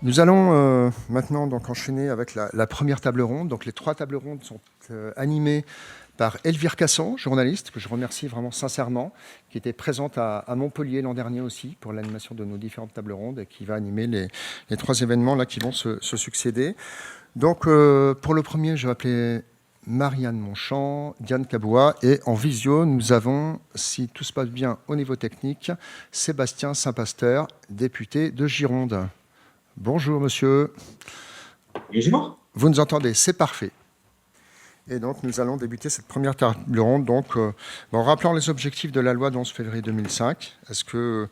Nous allons maintenant donc enchaîner avec la première table ronde. Donc les trois tables rondes sont animées par Elvire Casson, journaliste, que je remercie vraiment sincèrement, qui était présente à Montpellier l'an dernier aussi pour l'animation de nos différentes tables rondes et qui va animer les trois événements là qui vont se succéder. Donc pour le premier, je vais appeler Marianne Monchamp, Diane Cabois, et en visio, nous avons, si tout se passe bien au niveau technique, Sébastien Saint-Pasteur, député de Gironde. Bonjour monsieur. Bonjour. Vous nous entendez, c'est parfait. Et donc nous allons débuter cette première table ronde en rappelant les objectifs de la loi du 11 février 2005. Est-ce que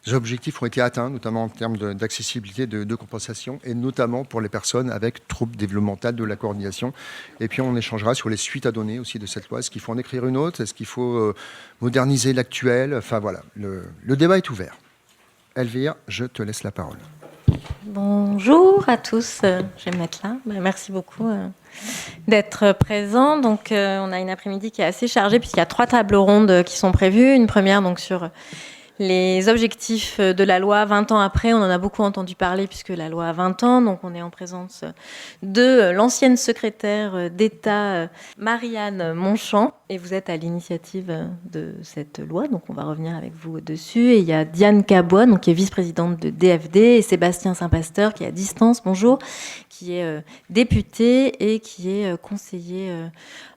les objectifs ont été atteints, notamment en termes d'accessibilité, de compensation, et notamment pour les personnes avec troubles développementaux de la coordination. Et puis on échangera sur les suites à donner aussi de cette loi. Est-ce qu'il faut en écrire une autre? Est-ce qu'il faut moderniser l'actuelle? Enfin voilà, le débat est ouvert. Elvire, je te laisse la parole. Bonjour à tous, je vais me mettre là. Merci beaucoup d'être présents. Donc, on a une après-midi qui est assez chargée puisqu'il y a 3 tables rondes qui sont prévues. Une première donc sur les objectifs de la loi 20 ans après. On en a beaucoup entendu parler puisque la loi a 20 ans. Donc, on est en présence de l'ancienne secrétaire d'État Marianne Monchamp. Et vous êtes à l'initiative de cette loi. Donc, on va revenir avec vous dessus. Et il y a Diane Cabois, donc, qui est vice-présidente de DFD, et Sébastien Saint-Pasteur, qui est à distance. Bonjour. Qui est député et qui est conseiller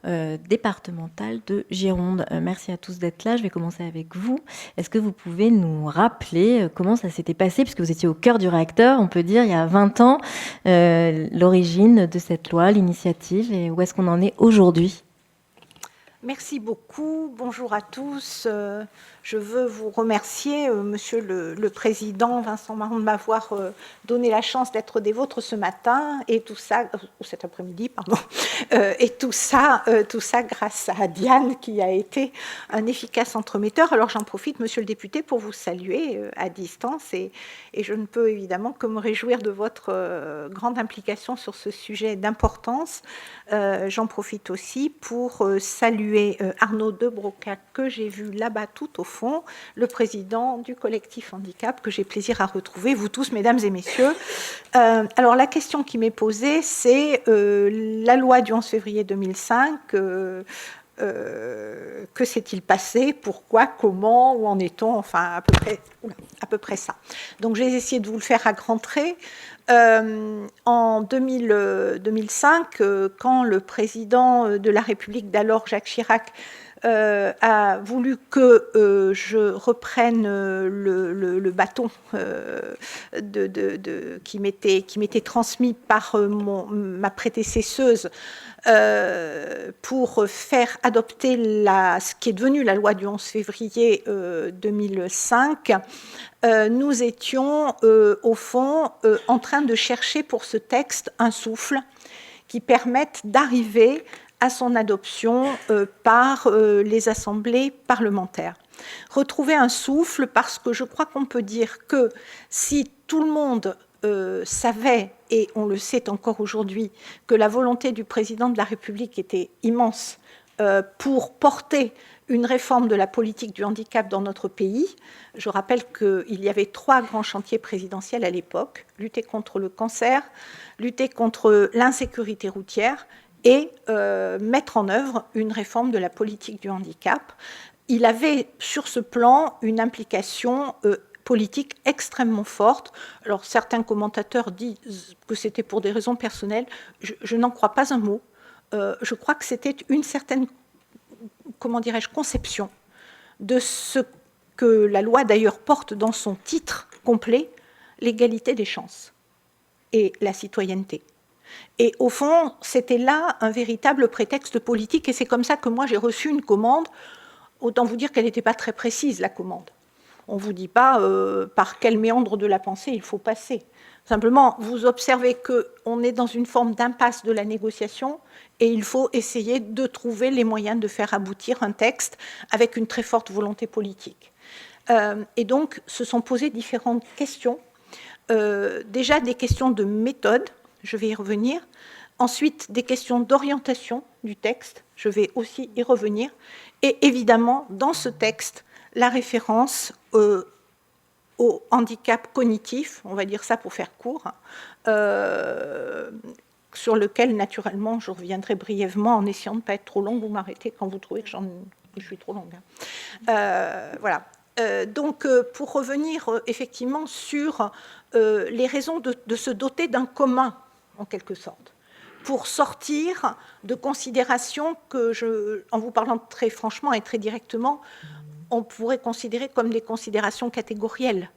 départemental de Gironde. Merci à tous d'être là. Je vais commencer avec vous. Est-ce que vous pouvez nous rappeler comment ça s'était passé, puisque vous étiez au cœur du réacteur, on peut dire, il y a 20 ans, l'origine de cette loi, l'initiative, et où est-ce qu'on en est aujourd'hui ? Merci beaucoup. Bonjour à tous. Je veux vous remercier, Monsieur le Président Vincent Marron, de m'avoir donné la chance d'être des vôtres ce matin, et tout ça, ou cet après-midi, pardon, et tout ça grâce à Diane, qui a été un efficace entremetteur. Alors j'en profite, Monsieur le député, pour vous saluer à distance, et je ne peux évidemment que me réjouir de votre grande implication sur ce sujet d'importance. J'en profite aussi pour saluer Arnaud de Broca, que j'ai vu là-bas tout au fond, le président du collectif handicap, que j'ai plaisir à retrouver, vous tous, mesdames et messieurs. Alors la question qui m'est posée, c'est la loi du 11 février 2005, que s'est-il passé, pourquoi, comment, où en est-on, enfin à peu près ça. Donc j'ai essayé de vous le faire à grands traits. En 2005, quand le président de la République d'alors, Jacques Chirac, a voulu que je reprenne le bâton qui m'était transmis par ma prédécesseuse pour faire adopter ce qui est devenu la loi du 11 février 2005, nous étions au fond en train de chercher pour ce texte un souffle qui permette d'arriver à son adoption par les assemblées parlementaires. Retrouver un souffle, parce que je crois qu'on peut dire que si tout le monde savait, et on le sait encore aujourd'hui, que la volonté du président de la République était immense pour porter une réforme de la politique du handicap dans notre pays. Je rappelle qu'il y avait 3 grands chantiers présidentiels à l'époque: lutter contre le cancer, lutter contre l'insécurité routière et mettre en œuvre une réforme de la politique du handicap. Il avait sur ce plan une implication politique extrêmement forte. Alors certains commentateurs disent que c'était pour des raisons personnelles. Je n'en crois pas un mot. Je crois que c'était une certaine, comment dirais-je, conception de ce que la loi d'ailleurs porte dans son titre complet, l'égalité des chances et la citoyenneté. Et au fond, c'était là un véritable prétexte politique, et c'est comme ça que moi j'ai reçu une commande. Autant vous dire qu'elle n'était pas très précise, la commande. On ne vous dit pas par quel méandre de la pensée il faut passer. Simplement, vous observez qu'on est dans une forme d'impasse de la négociation, et il faut essayer de trouver les moyens de faire aboutir un texte avec une très forte volonté politique. Et donc, se sont posées différentes questions. Déjà des questions de méthode, je vais y revenir. Ensuite, des questions d'orientation du texte, je vais aussi y revenir. Et évidemment, dans ce texte, la référence au handicap cognitif, on va dire ça pour faire court, sur lequel, naturellement, je reviendrai brièvement en essayant de ne pas être trop longue. Vous m'arrêtez quand vous trouvez que je suis trop longue. Voilà. Donc, pour revenir effectivement sur les raisons de se doter d'un commun, en quelque sorte, pour sortir de considérations que, en vous parlant très franchement et très directement, on pourrait considérer comme des considérations catégorielles.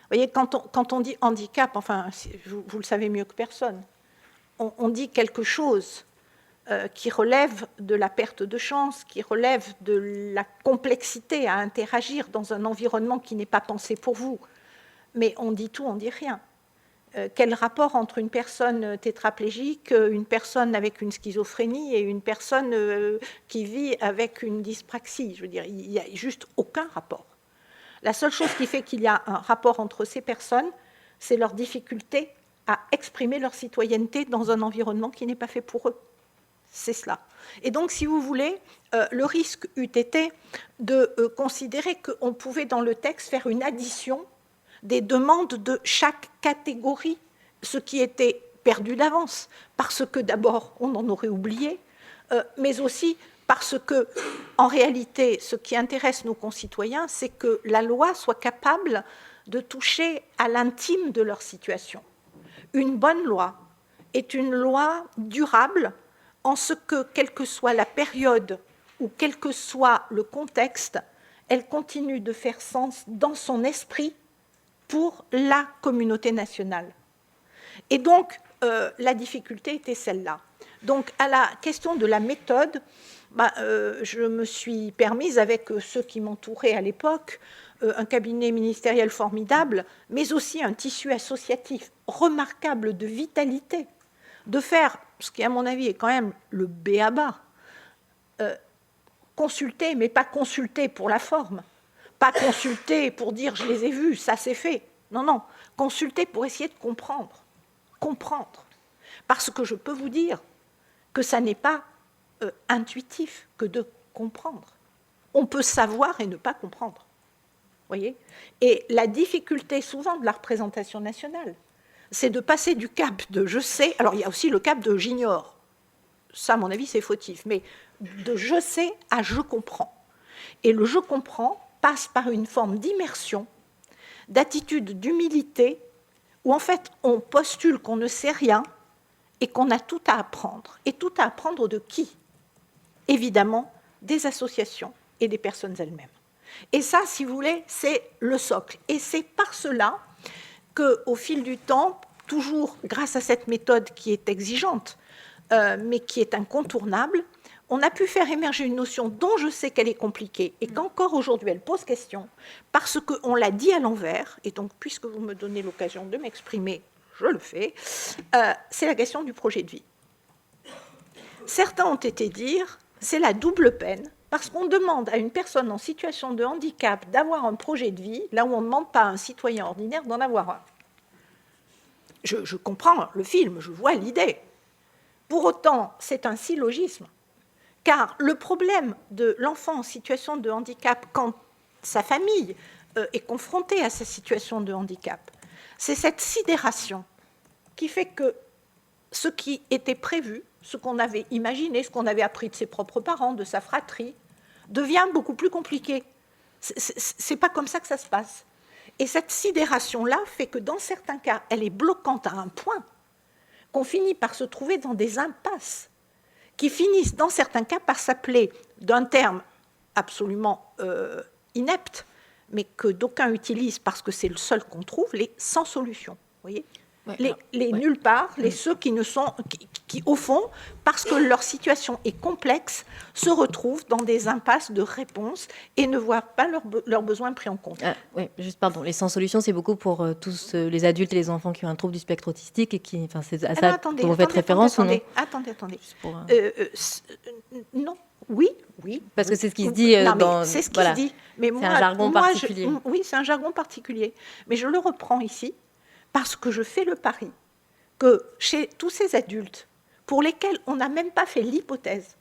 Vous voyez, quand on dit handicap, enfin, vous le savez mieux que personne, on dit quelque chose qui relève de la perte de chance, qui relève de la complexité à interagir dans un environnement qui n'est pas pensé pour vous. Mais on dit tout, on dit rien. Quel rapport entre une personne tétraplégique, une personne avec une schizophrénie et une personne qui vit avec une dyspraxie? Je veux dire, il n'y a juste aucun rapport. La seule chose qui fait qu'il y a un rapport entre ces personnes, c'est leur difficulté à exprimer leur citoyenneté dans un environnement qui n'est pas fait pour eux. C'est cela. Et donc, si vous voulez, le risque eût été de considérer qu'on pouvait dans le texte faire une addition des demandes de chaque catégorie, ce qui était perdu d'avance, parce que d'abord, on en aurait oublié, mais aussi parce que, en réalité, ce qui intéresse nos concitoyens, c'est que la loi soit capable de toucher à l'intime de leur situation. Une bonne loi est une loi durable en ce que, quelle que soit la période ou quel que soit le contexte, elle continue de faire sens dans son esprit pour la communauté nationale. Et donc, la difficulté était celle-là. Donc, à la question de la méthode, je me suis permise, avec ceux qui m'entouraient à l'époque, un cabinet ministériel formidable, mais aussi un tissu associatif remarquable de vitalité, de faire, ce qui à mon avis est quand même le b.a.-ba, consulter, mais pas consulter pour la forme, pas consulter pour dire je les ai vus, ça c'est fait. Non, non, consulter pour essayer de comprendre. Comprendre. Parce que je peux vous dire que ça n'est pas intuitif que de comprendre. On peut savoir et ne pas comprendre. Voyez ? Et la difficulté souvent de la représentation nationale, c'est de passer du cap de je sais, alors il y a aussi le cap de j'ignore. Ça, à mon avis, c'est fautif, mais de je sais à je comprends. Et le je comprends passe par une forme d'immersion, d'attitude d'humilité, où en fait on postule qu'on ne sait rien et qu'on a tout à apprendre. Et tout à apprendre de qui ? Évidemment, des associations et des personnes elles-mêmes. Et ça, si vous voulez, c'est le socle. Et c'est par cela qu'au fil du temps, toujours grâce à cette méthode qui est exigeante, mais qui est incontournable, on a pu faire émerger une notion dont je sais qu'elle est compliquée et qu'encore aujourd'hui elle pose question, parce qu'on l'a dit à l'envers, et donc puisque vous me donnez l'occasion de m'exprimer, je le fais, c'est la question du projet de vie. Certains ont été dire, c'est la double peine, parce qu'on demande à une personne en situation de handicap d'avoir un projet de vie, là où on ne demande pas à un citoyen ordinaire d'en avoir un. Je comprends le film, je vois l'idée. Pour autant, c'est un syllogisme, car le problème de l'enfant en situation de handicap, quand sa famille est confrontée à sa situation de handicap, c'est cette sidération qui fait que ce qui était prévu, ce qu'on avait imaginé, ce qu'on avait appris de ses propres parents, de sa fratrie, devient beaucoup plus compliqué. C'est pas comme ça que ça se passe. Et cette sidération-là fait que dans certains cas, elle est bloquante à un point qu'on finit par se trouver dans des impasses qui finissent dans certains cas par s'appeler, d'un terme absolument inepte, mais que d'aucuns utilisent parce que c'est le seul qu'on trouve, les sans solution. Vous voyez ? Ouais, les nulle part, ceux qui ne sont, qui, au fond, parce que leur situation est complexe, se retrouvent dans des impasses de réponse et ne voient pas leurs besoins pris en compte. Oui, juste pardon, les sans solution, c'est beaucoup pour tous les adultes et les enfants qui ont un trouble du spectre autistique et qui, enfin, c'est à ça que vous faites référence ou non ? Attendez. Non. Oui. Parce que c'est ce qui se dit dans... C'est ce qui se dit. Mais c'est un jargon particulier. Oui, c'est un jargon particulier. Mais je le reprends ici parce que je fais le pari que chez tous ces adultes, pour lesquels on n'a même pas fait l'hypothèse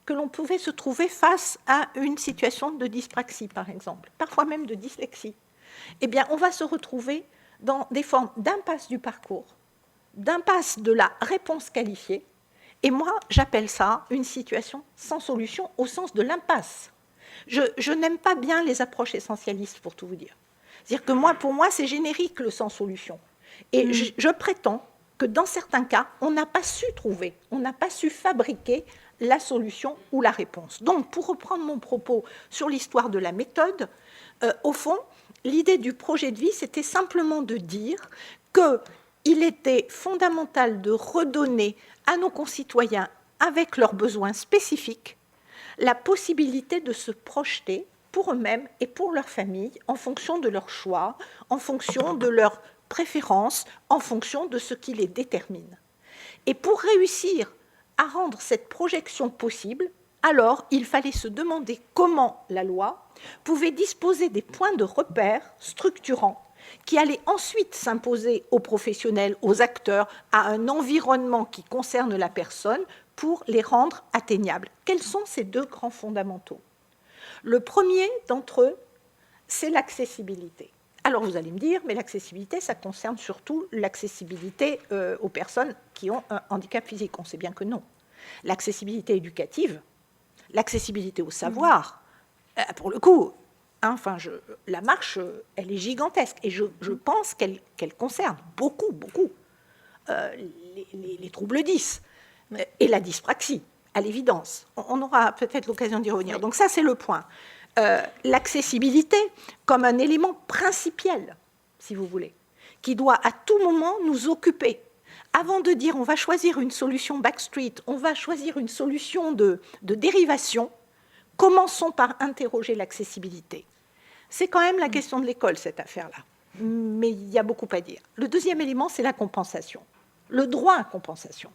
que l'on pouvait se trouver face à une situation de dyspraxie, par exemple, parfois même de dyslexie, eh bien, on va se retrouver dans des formes d'impasse du parcours, d'impasse de la réponse qualifiée. Et moi, j'appelle ça une situation sans solution au sens de l'impasse. Je n'aime pas bien les approches essentialistes, pour tout vous dire. C'est-à-dire que pour moi, c'est générique le sans solution. Et je prétends que dans certains cas, on n'a pas su trouver, on n'a pas su fabriquer la solution ou la réponse. Donc, pour reprendre mon propos sur l'histoire de la méthode, au fond, l'idée du projet de vie, c'était simplement de dire qu'il était fondamental de redonner à nos concitoyens, avec leurs besoins spécifiques, la possibilité de se projeter pour eux-mêmes et pour leur famille en fonction de leurs choix, en fonction de leurs préférences, en fonction de ce qui les détermine. Et pour réussir à rendre cette projection possible, alors il fallait se demander comment la loi pouvait disposer des points de repère structurants qui allaient ensuite s'imposer aux professionnels, aux acteurs, à un environnement qui concerne la personne pour les rendre atteignables. Quels sont ces deux grands fondamentaux ? Le premier d'entre eux, c'est l'accessibilité. Alors vous allez me dire, mais l'accessibilité, ça concerne surtout l'accessibilité aux personnes qui ont un handicap physique. On sait bien que non. L'accessibilité éducative, l'accessibilité au savoir, pour le coup, la marche, elle est gigantesque. Et je pense qu'elle concerne beaucoup les troubles 10 et la dyspraxie, à l'évidence. On aura peut-être l'occasion d'y revenir. Donc ça, c'est le point. L'accessibilité comme un élément principiel, si vous voulez, qui doit à tout moment nous occuper. Avant de dire on va choisir une solution backstreet, on va choisir une solution de dérivation, commençons par interroger l'accessibilité. C'est quand même la question de l'école, cette affaire-là. Mais il y a beaucoup à dire. Le deuxième élément, c'est la compensation. Le droit à compensation.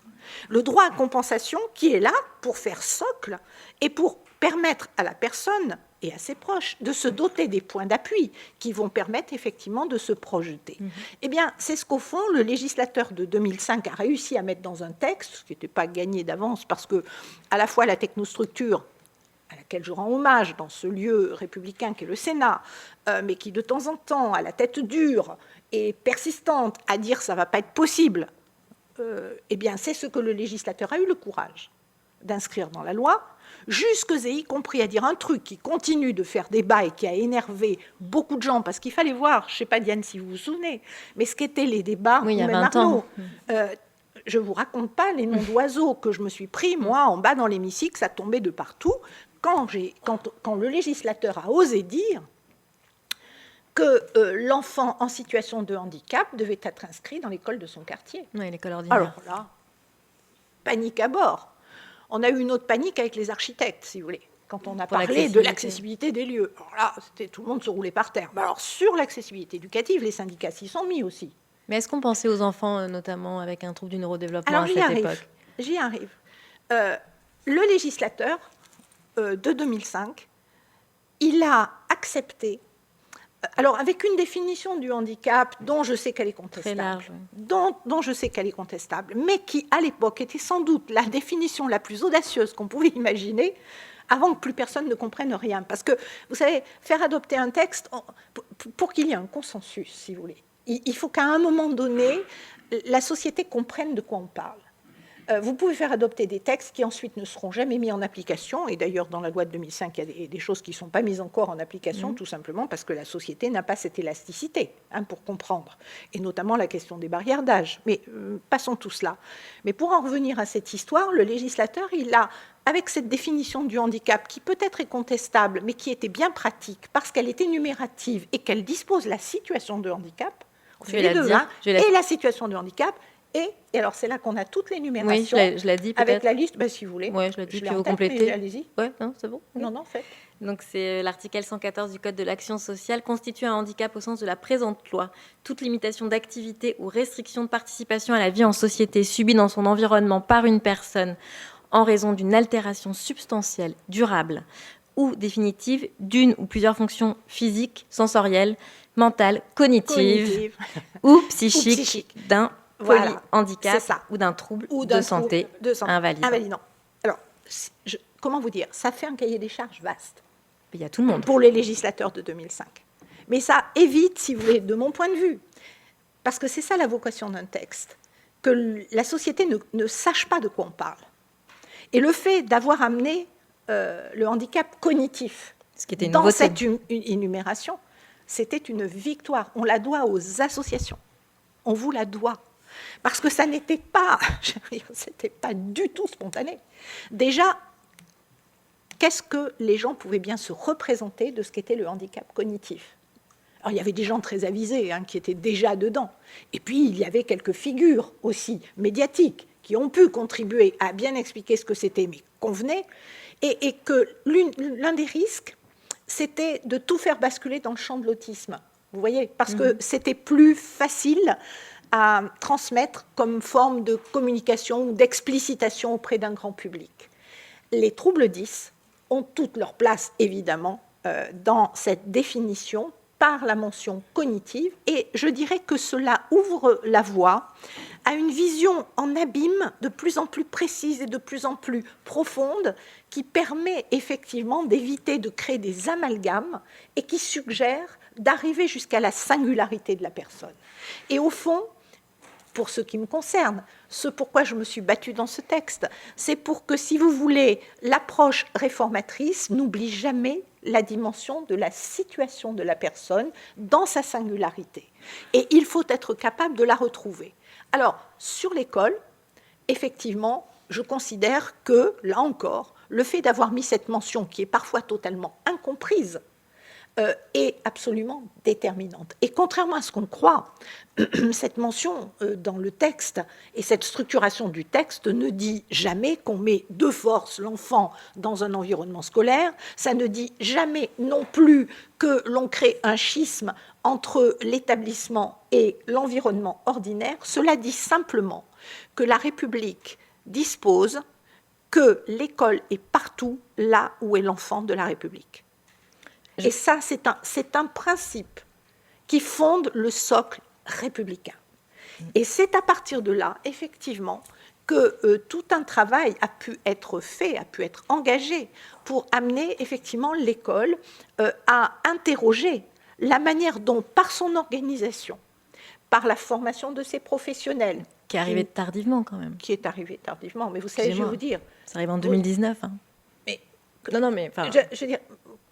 Le droit à compensation qui est là pour faire socle et pour permettre à la personne et à ses proches de se doter des points d'appui qui vont permettre effectivement de se projeter. Eh bien, c'est ce qu'au fond, le législateur de 2005 a réussi à mettre dans un texte, ce qui n'était pas gagné d'avance parce que, à la fois la technostructure, à laquelle je rends hommage dans ce lieu républicain qu'est le Sénat, mais qui de temps en temps a la tête dure et persistante à dire ça ne va pas être possible, eh bien c'est ce que le législateur a eu le courage d'inscrire dans la loi, jusque et y compris à dire un truc qui continue de faire débat et qui a énervé beaucoup de gens, parce qu'il fallait voir, je ne sais pas Diane si vous vous souvenez, mais ce qu'étaient les débats, oui, il y a même 20 Arnaud, ans. Je ne vous raconte pas les noms d'oiseaux que je me suis pris, moi, en bas dans l'hémicycle, ça tombait de partout, quand le législateur a osé dire que l'enfant en situation de handicap devait être inscrit dans l'école de son quartier. Oui, l'école ordinaire. Alors là, panique à bord. On a eu une autre panique avec les architectes, si vous voulez, quand on a parlé de l'accessibilité des lieux. Alors là, tout le monde se roulait par terre. Alors sur l'accessibilité éducative, les syndicats s'y sont mis aussi. Mais est-ce qu'on pensait aux enfants, notamment avec un trouble du neurodéveloppement à cette époque ? J'y arrive. Le législateur de 2005, il a accepté, alors avec une définition du handicap dont je sais qu'elle est contestable, très large, oui. dont je sais qu'elle est contestable, mais qui à l'époque était sans doute la définition la plus audacieuse qu'on pouvait imaginer, avant que plus personne ne comprenne rien. Parce que, vous savez, faire adopter un texte, pour qu'il y ait un consensus, si vous voulez, il faut qu'à un moment donné, la société comprenne de quoi on parle. Vous pouvez faire adopter des textes qui ensuite ne seront jamais mis en application, et d'ailleurs dans la loi de 2005, il y a des choses qui ne sont pas mises encore en application, tout simplement parce que la société n'a pas cette élasticité pour comprendre, et notamment la question des barrières d'âge. Mais passons tout cela. Mais pour en revenir à cette histoire, le législateur, il a, avec cette définition du handicap, qui peut-être est contestable, mais qui était bien pratique, parce qu'elle est énumérative et qu'elle dispose la situation de handicap, on fait les deux, et la situation de handicap. Et alors, c'est là qu'on a toutes les numérations. Oui, je l'ai dit peut-être. Avec la liste, si vous voulez. Oui, je l'ai dit, puis vous complétez. Allez-y. Oui, non, c'est bon. Non, faites. Donc, c'est l'article 114 du Code de l'action sociale constitue un handicap au sens de la présente loi. Toute limitation d'activité ou restriction de participation à la vie en société subie dans son environnement par une personne en raison d'une altération substantielle, durable ou définitive d'une ou plusieurs fonctions physiques, sensorielles, mentales, cognitives ou psychiques d'un polyhandicap ou d'un trouble de santé invalidant. Alors, comment vous dire ? Ça fait un cahier des charges vaste. Il y a tout le monde. Pour les législateurs de 2005. Mais ça évite, si vous voulez, de mon point de vue, parce que c'est ça la vocation d'un texte, que la société ne sache pas de quoi on parle. Et le fait d'avoir amené le handicap cognitif dans cette énumération, c'était une victoire. On la doit aux associations. On vous la doit. Parce que ça n'était pas, c'était pas du tout spontané. Déjà, qu'est-ce que les gens pouvaient bien se représenter de ce qu'était le handicap cognitif? Alors, il y avait des gens très avisés qui étaient déjà dedans. Et puis, il y avait quelques figures aussi médiatiques qui ont pu contribuer à bien expliquer ce que c'était, mais convenait. Et que l'un des risques, c'était de tout faire basculer dans le champ de l'autisme. Vous voyez? Parce que c'était plus facile à transmettre comme forme de communication ou d'explicitation auprès d'un grand public. Les troubles 10 ont toute leur place, évidemment, dans cette définition par la mention cognitive, et je dirais que cela ouvre la voie à une vision en abîme de plus en plus précise et de plus en plus profonde, qui permet effectivement d'éviter de créer des amalgames et qui suggère d'arriver jusqu'à la singularité de la personne. Et au fond, pour ce qui me concerne, ce pourquoi je me suis battue dans ce texte, c'est pour que, si vous voulez, l'approche réformatrice n'oublie jamais la dimension de la situation de la personne dans sa singularité. Et il faut être capable de la retrouver. Alors, sur l'école, effectivement, je considère que, là encore, le fait d'avoir mis cette mention qui est parfois totalement incomprise est absolument déterminante. Et contrairement à ce qu'on croit, cette mention dans le texte et cette structuration du texte ne dit jamais qu'on met de force l'enfant dans un environnement scolaire, ça ne dit jamais non plus que l'on crée un schisme entre l'établissement et l'environnement ordinaire, cela dit simplement que la République dispose que l'école est partout là où est l'enfant de la République. Et ça, c'est un principe qui fonde le socle républicain. Et c'est à partir de là, effectivement, que tout un travail a pu être fait, a pu être engagé pour amener effectivement l'école à interroger la manière dont, par son organisation, par la formation de ses professionnels... Qui est arrivée tardivement, quand même. Qui est arrivée tardivement, mais vous savez, je vais vous dire... Ça arrive en 2019. Mais, non, mais... Je veux dire...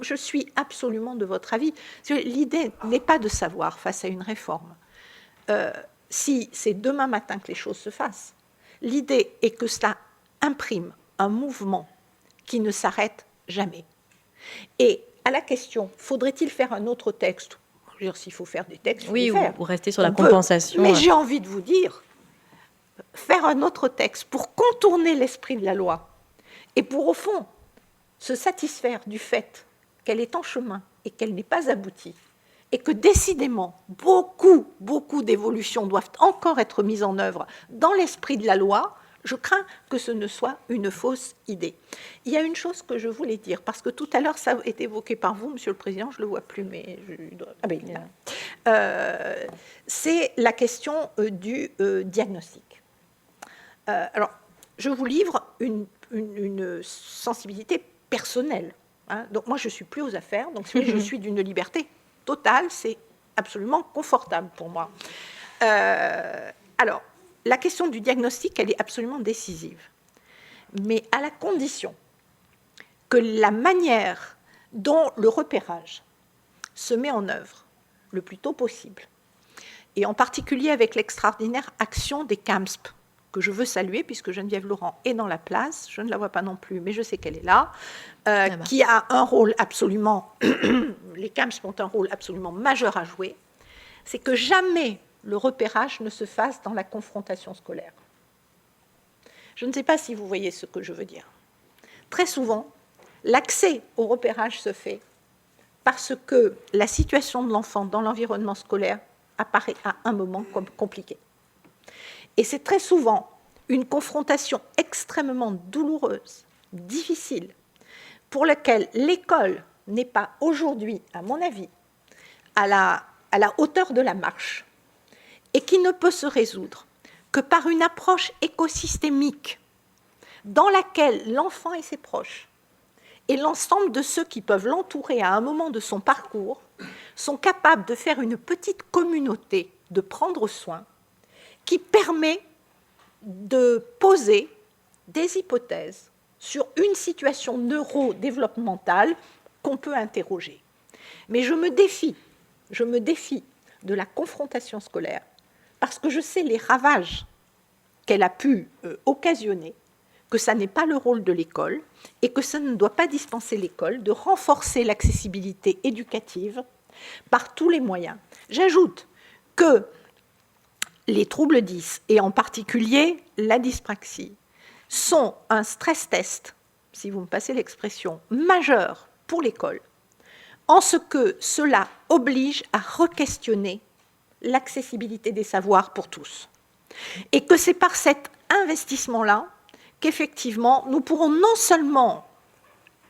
Je suis absolument de votre avis. L'idée n'est pas de savoir face à une réforme si c'est demain matin que les choses se fassent. L'idée est que cela imprime un mouvement qui ne s'arrête jamais. Et à la question, faudrait-il faire un autre texte? Je veux dire, s'il faut faire des textes, oui, faire. Ou rester sur la compensation. Mais j'ai envie de vous dire, faire un autre texte pour contourner l'esprit de la loi et pour, au fond, se satisfaire du fait qu'elle est en chemin et qu'elle n'est pas aboutie, et que décidément, beaucoup d'évolutions doivent encore être mises en œuvre dans l'esprit de la loi, je crains que ce ne soit une fausse idée. Il y a une chose que je voulais dire, parce que tout à l'heure, ça a été évoqué par vous, Monsieur le Président, je ne le vois plus, mais... c'est la question du diagnostic. Alors, je vous livre une sensibilité personnelle. Donc moi, je ne suis plus aux affaires, donc je suis d'une liberté totale, c'est absolument confortable pour moi. Alors, la question du diagnostic, elle est absolument décisive, mais à la condition que la manière dont le repérage se met en œuvre le plus tôt possible, et en particulier avec l'extraordinaire action des CAMSP, que je veux saluer, puisque Geneviève Laurent est dans la place, je ne la vois pas non plus, mais je sais qu'elle est là, qui a un rôle absolument, les CAMSP ont un rôle absolument majeur à jouer, c'est que jamais le repérage ne se fasse dans la confrontation scolaire. Je ne sais pas si vous voyez ce que je veux dire. Très souvent, l'accès au repérage se fait parce que la situation de l'enfant dans l'environnement scolaire apparaît à un moment comme compliquée. Et c'est très souvent une confrontation extrêmement douloureuse, difficile, pour laquelle l'école n'est pas aujourd'hui, à mon avis, à la hauteur de la marche, et qui ne peut se résoudre que par une approche écosystémique dans laquelle l'enfant et ses proches, et l'ensemble de ceux qui peuvent l'entourer à un moment de son parcours, sont capables de faire une petite communauté, de prendre soin, qui permet de poser des hypothèses sur une situation neurodéveloppementale qu'on peut interroger. Mais je me défie de la confrontation scolaire parce que je sais les ravages qu'elle a pu occasionner, que ça n'est pas le rôle de l'école et que ça ne doit pas dispenser l'école de renforcer l'accessibilité éducative par tous les moyens. J'ajoute que les troubles 10, et en particulier la dyspraxie, sont un stress test, si vous me passez l'expression, majeur pour l'école, en ce que cela oblige à re-questionner l'accessibilité des savoirs pour tous. Et que c'est par cet investissement-là qu'effectivement, nous pourrons non seulement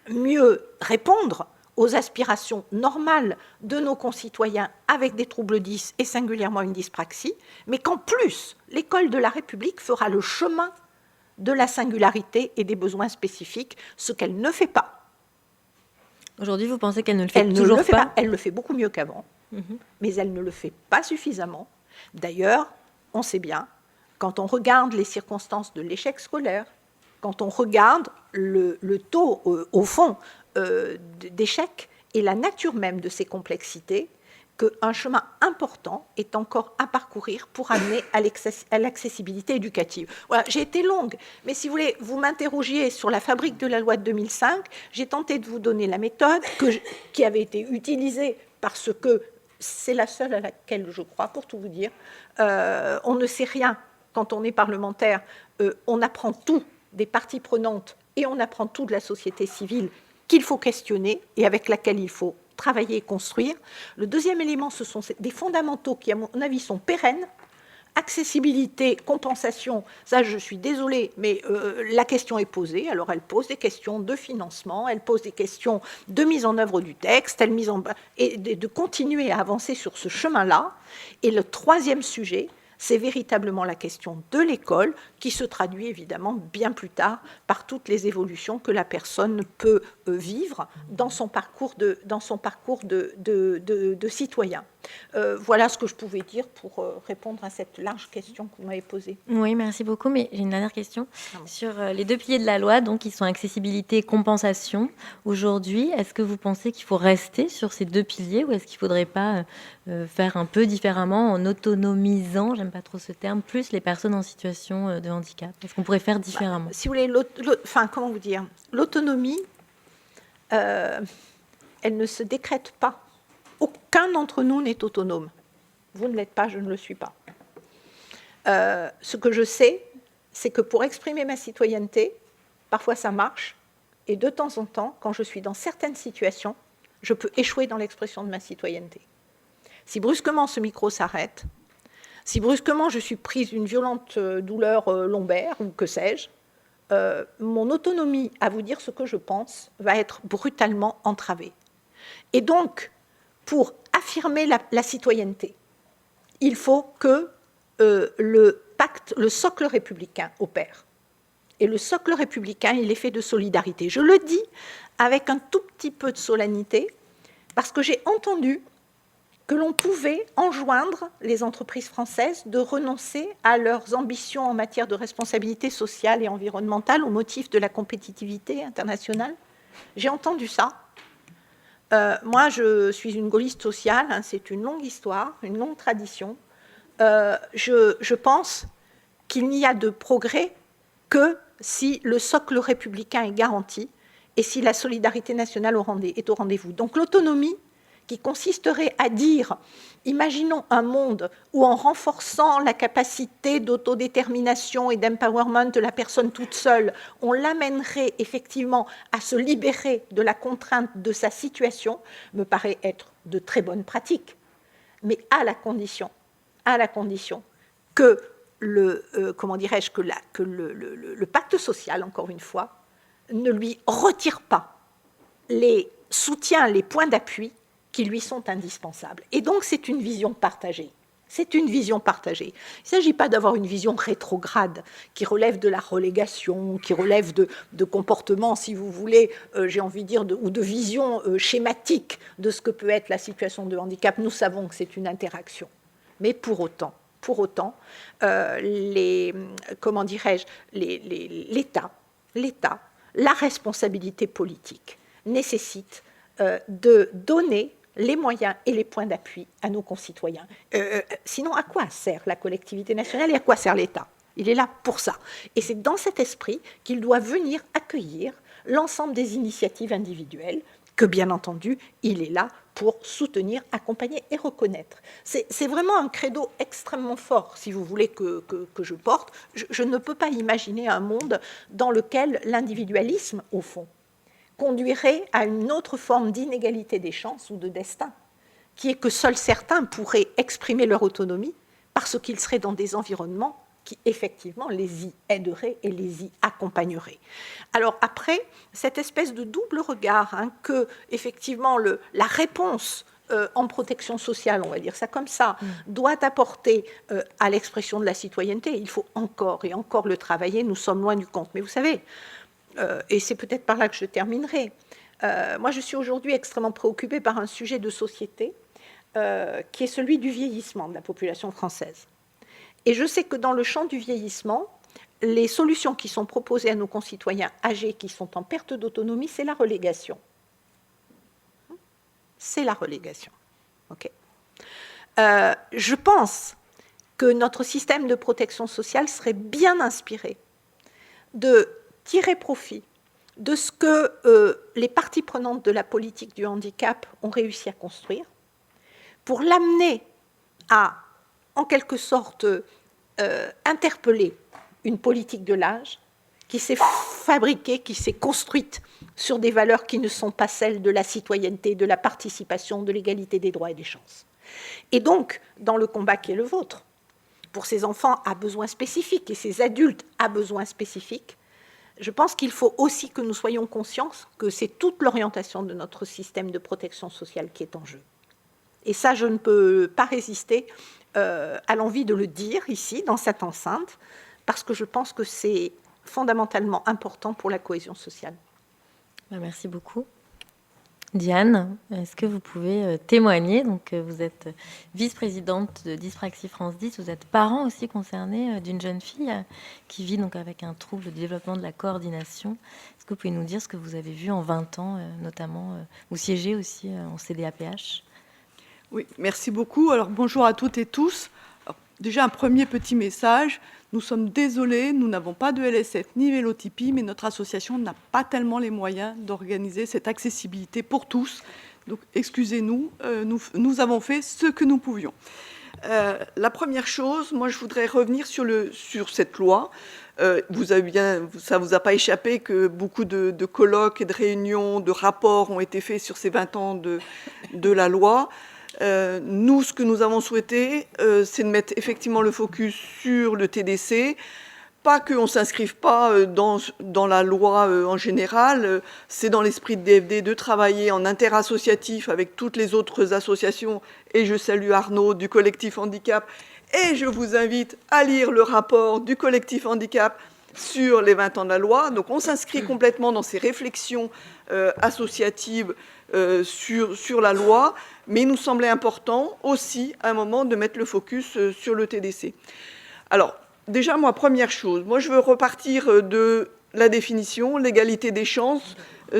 mieux répondre aux aspirations normales de nos concitoyens avec des troubles 10 et singulièrement une dyspraxie, mais qu'en plus, l'école de la République fera le chemin de la singularité et des besoins spécifiques, ce qu'elle ne fait pas. Aujourd'hui, vous pensez qu'elle ne le fait toujours pas ? Elle le fait beaucoup mieux qu'avant, mais elle ne le fait pas suffisamment. D'ailleurs, on sait bien, quand on regarde les circonstances de l'échec scolaire, quand on regarde le taux, au fond, d'échec et la nature même de ces complexités, qu'un chemin important est encore à parcourir pour amener à l'accessibilité éducative. Voilà, j'ai été longue, mais si vous voulez, vous m'interrogiez sur la fabrique de la loi de 2005, j'ai tenté de vous donner la méthode qui avait été utilisée parce que c'est la seule à laquelle je crois, pour tout vous dire. On ne sait rien quand on est parlementaire, on apprend tout des parties prenantes et on apprend tout de la société civile qu'il faut questionner et avec laquelle il faut travailler et construire. Le deuxième élément, ce sont des fondamentaux qui, à mon avis, sont pérennes. Accessibilité, compensation, ça je suis désolée, mais la question est posée. Alors elle pose des questions de financement, elle pose des questions de mise en œuvre du texte, et de continuer à avancer sur ce chemin-là. Et le troisième sujet, c'est véritablement la question de l'école qui se traduit évidemment bien plus tard par toutes les évolutions que la personne peut vivre dans son parcours de citoyen. Voilà ce que je pouvais dire pour répondre à cette large question que vous m'avez posée. Oui, merci beaucoup. Mais j'ai une dernière question sur les deux piliers de la loi, donc qui sont accessibilité et compensation. Aujourd'hui, est-ce que vous pensez qu'il faut rester sur ces deux piliers ou est-ce qu'il ne faudrait pas faire un peu différemment en autonomisant, j'aime pas trop ce terme, plus les personnes en situation de handicap? Est-ce qu'on pourrait faire différemment? Si vous voulez, comment vous dire, l'autonomie, elle ne se décrète pas. Aucun d'entre nous n'est autonome. Vous ne l'êtes pas, je ne le suis pas. Ce que je sais, c'est que pour exprimer ma citoyenneté, parfois ça marche, et de temps en temps, quand je suis dans certaines situations, je peux échouer dans l'expression de ma citoyenneté. Si brusquement ce micro s'arrête, si brusquement je suis prise d'une violente douleur lombaire, ou que sais-je, mon autonomie à vous dire ce que je pense va être brutalement entravée. Et donc, pour affirmer la citoyenneté, il faut que le socle républicain opère. Et le socle républicain, il est fait de solidarité. Je le dis avec un tout petit peu de solennité, parce que j'ai entendu que l'on pouvait enjoindre les entreprises françaises de renoncer à leurs ambitions en matière de responsabilité sociale et environnementale au motif de la compétitivité internationale. J'ai entendu ça. Moi, je suis une gaulliste sociale, hein, c'est une longue histoire, une longue tradition. Je pense qu'il n'y a de progrès que si le socle républicain est garanti et si la solidarité nationale est au rendez-vous. Donc l'autonomie, qui consisterait à dire, imaginons un monde où en renforçant la capacité d'autodétermination et d'empowerment de la personne toute seule, on l'amènerait effectivement à se libérer de la contrainte de sa situation, me paraît être de très bonnes pratiques, mais à la condition que le pacte social, encore une fois, ne lui retire pas les soutiens, les points d'appui qui lui sont indispensables. Et donc, c'est une vision partagée. C'est une vision partagée. Il ne s'agit pas d'avoir une vision rétrograde qui relève de la relégation, qui relève de comportements, si vous voulez, j'ai envie de dire, ou de vision schématique de ce que peut être la situation de handicap. Nous savons que c'est une interaction. Mais pour autant, comment dirais-je, l'État, la responsabilité politique nécessite de donner les moyens et les points d'appui à nos concitoyens. Sinon, à quoi sert la collectivité nationale et à quoi sert l'État? Il est là pour ça. Et c'est dans cet esprit qu'il doit venir accueillir l'ensemble des initiatives individuelles que, bien entendu, il est là pour soutenir, accompagner et reconnaître. C'est vraiment un credo extrêmement fort, si vous voulez, que je porte. Je ne peux pas imaginer un monde dans lequel l'individualisme, au fond, conduirait à une autre forme d'inégalité des chances ou de destin, qui est que seuls certains pourraient exprimer leur autonomie parce qu'ils seraient dans des environnements qui, effectivement, les y aideraient et les y accompagneraient. Alors après, cette espèce de double regard que, effectivement, la réponse en protection sociale, on va dire ça comme ça, doit apporter à l'expression de la citoyenneté, il faut encore et encore le travailler, nous sommes loin du compte. Mais vous savez, et c'est peut-être par là que je terminerai. Moi, je suis aujourd'hui extrêmement préoccupée par un sujet de société qui est celui du vieillissement de la population française. Et je sais que dans le champ du vieillissement, les solutions qui sont proposées à nos concitoyens âgés qui sont en perte d'autonomie, c'est la relégation. C'est la relégation. Okay. Je pense que notre système de protection sociale serait bien inspiré de tirer profit de ce que les parties prenantes de la politique du handicap ont réussi à construire pour l'amener à, en quelque sorte, interpeller une politique de l'âge qui s'est fabriquée, qui s'est construite sur des valeurs qui ne sont pas celles de la citoyenneté, de la participation, de l'égalité des droits et des chances. Et donc, dans le combat qui est le vôtre, pour ces enfants à besoins spécifiques et ces adultes à besoins spécifiques, je pense qu'il faut aussi que nous soyons conscients que c'est toute l'orientation de notre système de protection sociale qui est en jeu. Et ça, je ne peux pas résister à l'envie de le dire ici, dans cette enceinte, parce que je pense que c'est fondamentalement important pour la cohésion sociale. Merci beaucoup. Diane, est-ce que vous pouvez témoigner? Donc, vous êtes vice-présidente de Dyspraxie France 10, vous êtes parent aussi concerné d'une jeune fille qui vit donc avec un trouble de développement de la coordination. Est-ce que vous pouvez nous dire ce que vous avez vu en 20 ans, notamment, vous siégez aussi en CDAPH? Oui, merci beaucoup. Alors, bonjour à toutes et tous. Alors, déjà, un premier petit message. Nous sommes désolés, nous n'avons pas de LSF ni Vélotipie, mais notre association n'a pas tellement les moyens d'organiser cette accessibilité pour tous. Donc, excusez-nous, nous avons fait ce que nous pouvions. La première chose, moi, je voudrais revenir sur cette loi. Ça ne vous a pas échappé que beaucoup de colloques et de réunions, de rapports ont été faits sur ces 20 ans de la loi. Nous, ce que nous avons souhaité, c'est de mettre effectivement le focus sur le TDC. Pas qu'on ne s'inscrive pas dans la loi en général, c'est dans l'esprit de DFD de travailler en interassociatif avec toutes les autres associations, et je salue Arnaud du collectif handicap, et je vous invite à lire le rapport du collectif handicap sur les 20 ans de la loi. Donc on s'inscrit complètement dans ces réflexions associatives sur la loi, mais il nous semblait important aussi à un moment de mettre le focus sur le TDC. Alors, déjà, moi, première chose, moi je veux repartir de la définition, l'égalité des chances.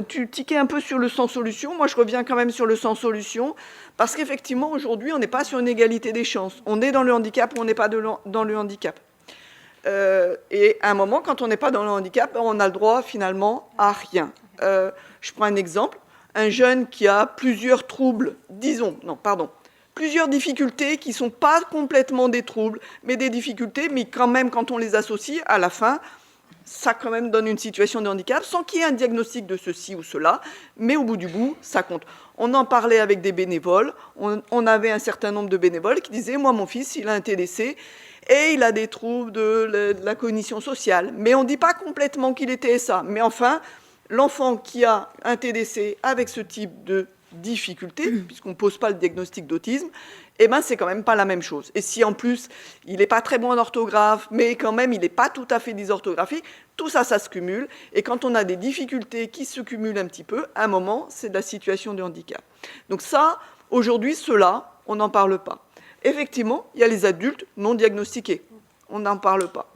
Tu tiquais un peu sur le sans-solution, moi je reviens quand même sur le sans-solution, parce qu'effectivement, aujourd'hui, on n'est pas sur une égalité des chances. On est dans le handicap ou on n'est pas dans le handicap. Et à un moment, quand on n'est pas dans le handicap, on a le droit finalement à rien. Je prends un exemple, un jeune qui a plusieurs troubles, plusieurs difficultés qui ne sont pas complètement des troubles, mais des difficultés, mais quand même, quand on les associe, à la fin, ça quand même donne une situation de handicap, sans qu'il y ait un diagnostic de ceci ou cela, mais au bout du bout, ça compte. On en parlait avec des bénévoles, on avait un certain nombre de bénévoles qui disaient « Moi, mon fils, il a un TDC, et il a des troubles de la cognition sociale. » Mais on ne dit pas complètement qu'il est TSA, mais enfin, l'enfant qui a un TDC avec ce type de difficulté, puisqu'on ne pose pas le diagnostic d'autisme, eh ben, c'est quand même pas la même chose. Et si en plus, il n'est pas très bon en orthographe, mais quand même, il n'est pas tout à fait dysorthographique, tout ça, ça se cumule. Et quand on a des difficultés qui se cumulent un petit peu, à un moment, c'est de la situation de handicap. Donc ça, aujourd'hui, ceux-là, on n'en parle pas. Effectivement, il y a les adultes non diagnostiqués. On n'en parle pas.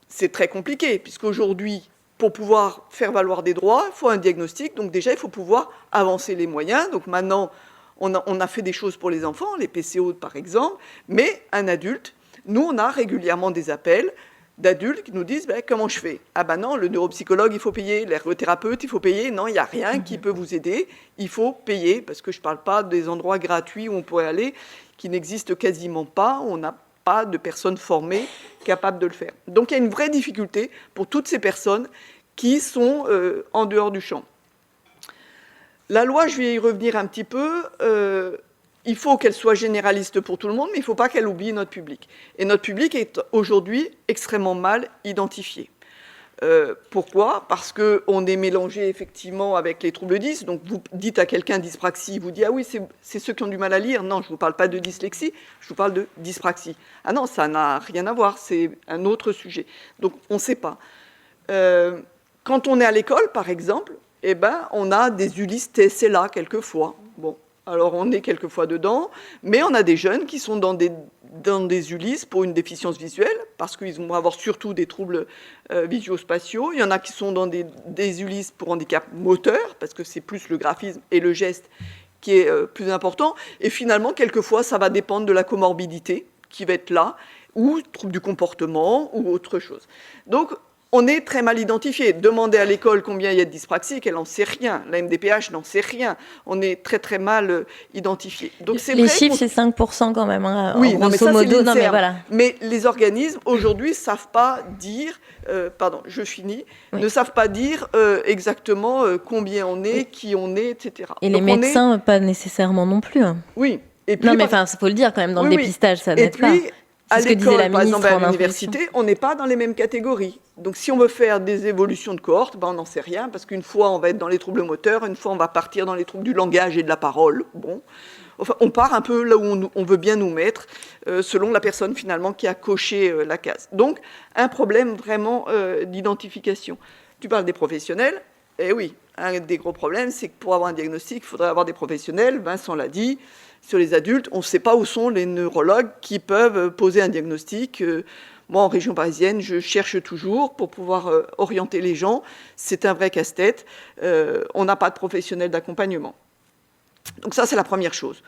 C'est très compliqué, puisqu'aujourd'hui, pour pouvoir faire valoir des droits, il faut un diagnostic. Donc déjà, il faut pouvoir avancer les moyens. Donc maintenant, on a fait des choses pour les enfants, les PCO par exemple, mais un adulte, nous, on a régulièrement des appels d'adultes qui nous disent comment je fais ? Ah ben non, le neuropsychologue, il faut payer, l'ergothérapeute, il faut payer. Non, il n'y a rien qui peut vous aider, il faut payer, parce que je ne parle pas des endroits gratuits où on pourrait aller, qui n'existent quasiment pas, on n'a pas de personnes formées capables de le faire. Donc il y a une vraie difficulté pour toutes ces personnes qui sont en dehors du champ. La loi, je vais y revenir un petit peu, il faut qu'elle soit généraliste pour tout le monde, mais il ne faut pas qu'elle oublie notre public. Et notre public est aujourd'hui extrêmement mal identifié. Pourquoi ? Parce qu'on est mélangé effectivement avec les troubles 10. Donc vous dites à quelqu'un dyspraxie, il vous dit « Ah oui, c'est ceux qui ont du mal à lire ». Non, je ne vous parle pas de dyslexie, je vous parle de dyspraxie. Ah non, ça n'a rien à voir, c'est un autre sujet. Donc on ne sait pas. Quand on est à l'école, par exemple, eh ben, on a des Ulysse TSLA quelquefois. Bon, alors on est quelquefois dedans, mais on a des jeunes qui sont dans des Ulysse pour une déficience visuelle, parce qu'ils vont avoir surtout des troubles visuospatiaux. Il y en a qui sont dans des Ulysse pour handicap moteur, parce que c'est plus le graphisme et le geste qui est plus important. Et finalement, quelquefois, ça va dépendre de la comorbidité qui va être là, ou trouble du comportement, ou autre chose. Donc, on est très mal identifié. Demandez à l'école combien il y a de dyspraxiques, elle n'en sait rien. La MDPH n'en sait rien. On est très très mal identifié. Donc c'est les vrai chiffres, c'est 5% quand même. Hein, oui, non, mais ça, modo. c'est Non, mais voilà. Mais les organismes aujourd'hui savent pas dire. Pardon, je finis. Oui. Ne savent pas dire exactement combien on est, qui on est, etc. Et donc les médecins, pas nécessairement non plus. Hein. Oui. Et puis, non, mais enfin, il faut le dire quand même dans le dépistage, ça et n'aide pas. À l'école, par exemple, à en l'université, on n'est pas dans les mêmes catégories. Donc, si on veut faire des évolutions de cohorte, on n'en sait rien, parce qu'une fois, on va être dans les troubles moteurs, une fois, on va partir dans les troubles du langage et de la parole. Bon, enfin, on part un peu là où on veut bien nous mettre, selon la personne, finalement, qui a coché la case. Donc, un problème vraiment d'identification. Tu parles des professionnels, eh oui, un des gros problèmes, c'est que pour avoir un diagnostic, il faudrait avoir des professionnels, Vincent l'a dit. Sur les adultes, on ne sait pas où sont les neurologues qui peuvent poser un diagnostic. Moi, en région parisienne, je cherche toujours pour pouvoir orienter les gens. C'est un vrai casse-tête. On n'a pas de professionnels d'accompagnement. Donc ça, c'est la première chose.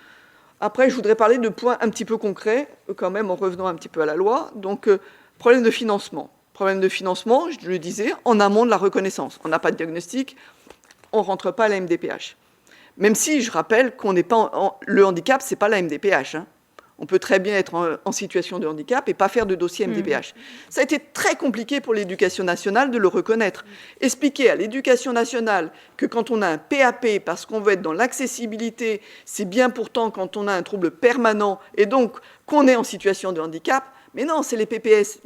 Après, je voudrais parler de points un petit peu concrets, quand même, en revenant un petit peu à la loi. Donc, problème de financement. Problème de financement, je le disais, en amont de la reconnaissance. On n'a pas de diagnostic, on ne rentre pas à la MDPH. Même si je rappelle qu'on n'est pas le handicap, c'est pas la MDPH. Hein. On peut très bien être en situation de handicap et pas faire de dossier MDPH. Ça a été très compliqué pour l'Éducation nationale de le reconnaître. Expliquer à l'Éducation nationale que quand on a un PAP, parce qu'on veut être dans l'accessibilité, c'est bien pourtant quand on a un trouble permanent et donc qu'on est en situation de handicap. Mais non, c'est les PPS.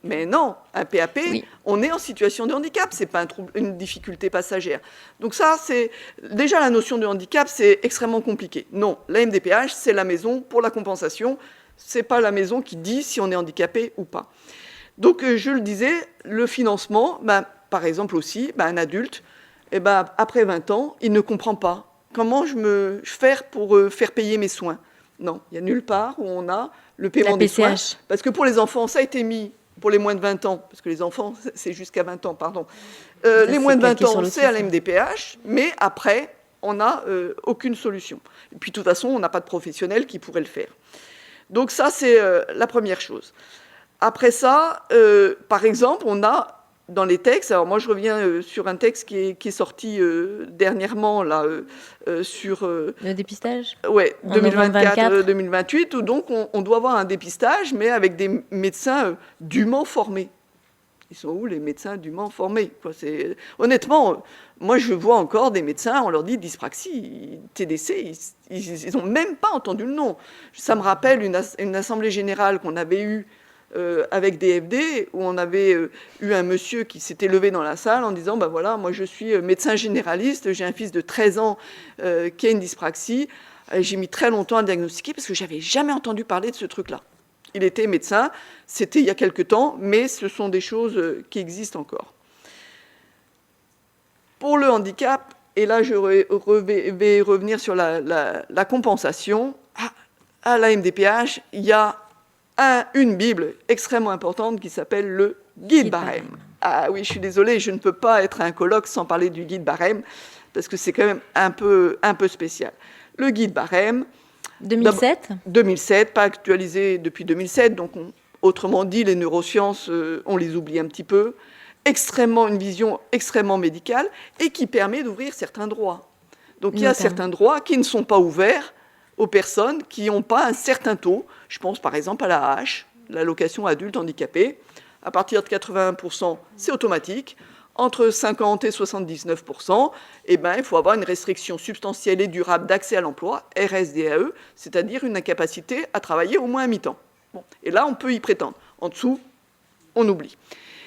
Mais non, un PAP, oui. On est en situation de handicap, c'est pas une difficulté passagère. Donc ça, c'est déjà la notion de handicap, c'est extrêmement compliqué. Non, la MDPH, c'est la maison pour la compensation, c'est pas la maison qui dit si on est handicapé ou pas. Donc je le disais, le financement, par exemple aussi, un adulte, après 20 ans, il ne comprend pas comment je fais pour faire payer mes soins. Non, il n'y a nulle part où on a le paiement des soins. Parce que pour les enfants, ça a été mis pour les moins de 20 ans, parce que les enfants, c'est jusqu'à 20 ans, pardon. Les moins de 20 ans, c'est à la MDPH, mais après, on n'a aucune solution. Et puis, de toute façon, on n'a pas de professionnel qui pourrait le faire. Donc ça, c'est la première chose. Après ça, par exemple, on a dans les textes, alors moi je reviens sur un texte qui est sorti dernièrement là, sur... le dépistage ? Oui, 2024-2028, où donc on doit avoir un dépistage, mais avec des médecins dûment formés. Ils sont où les médecins dûment formés, quoi, honnêtement, moi je vois encore des médecins, on leur dit dyspraxie, TDC, ils n'ont même pas entendu le nom. Ça me rappelle une assemblée générale qu'on avait eue avec DFD, où on avait eu un monsieur qui s'était levé dans la salle en disant ben voilà, moi je suis médecin généraliste, j'ai un fils de 13 ans qui a une dyspraxie. J'ai mis très longtemps à le diagnostiquer parce que j'avais jamais entendu parler de ce truc-là. Il était médecin, c'était il y a quelque temps, mais ce sont des choses qui existent encore. Pour le handicap, et là je vais revenir sur la compensation, à la MDPH, il y a une Bible extrêmement importante qui s'appelle le guide barème. Ah oui, je suis désolée, je ne peux pas être à un colloque sans parler du guide barème, parce que c'est quand même un peu spécial. Le guide barème... 2007 2007, pas actualisé depuis 2007, donc autrement dit, les neurosciences, on les oublie un petit peu. Une vision extrêmement médicale, et qui permet d'ouvrir certains droits. Donc il y a certains droits qui ne sont pas ouverts aux personnes qui n'ont pas un certain taux. Je pense par exemple à l'AAH, l'allocation adulte handicapé. À partir de 81%, c'est automatique. Entre 50 et 79%, il faut avoir une restriction substantielle et durable d'accès à l'emploi, RSDAE, c'est-à-dire une incapacité à travailler au moins à mi-temps. Bon. Et là, on peut y prétendre. En dessous, on oublie.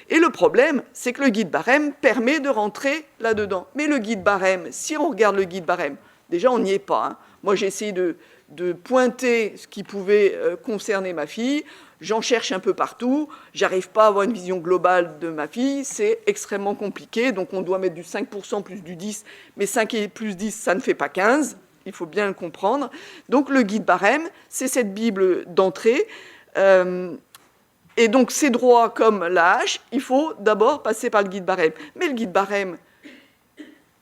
Et le problème, c'est que le guide barème permet de rentrer là-dedans. Mais le guide barème, si on regarde le guide barème, déjà, on n'y est pas. Hein. Moi, j'ai essayé de pointer ce qui pouvait concerner ma fille. J'en cherche un peu partout. J'arrive pas à avoir une vision globale de ma fille. C'est extrêmement compliqué. Donc, on doit mettre du 5% plus du 10%. Mais 5 et plus 10, ça ne fait pas 15. Il faut bien le comprendre. Donc, le guide barème, c'est cette Bible d'entrée. Et donc, ces droits comme l'AH, il faut d'abord passer par le guide barème. Mais le guide barème,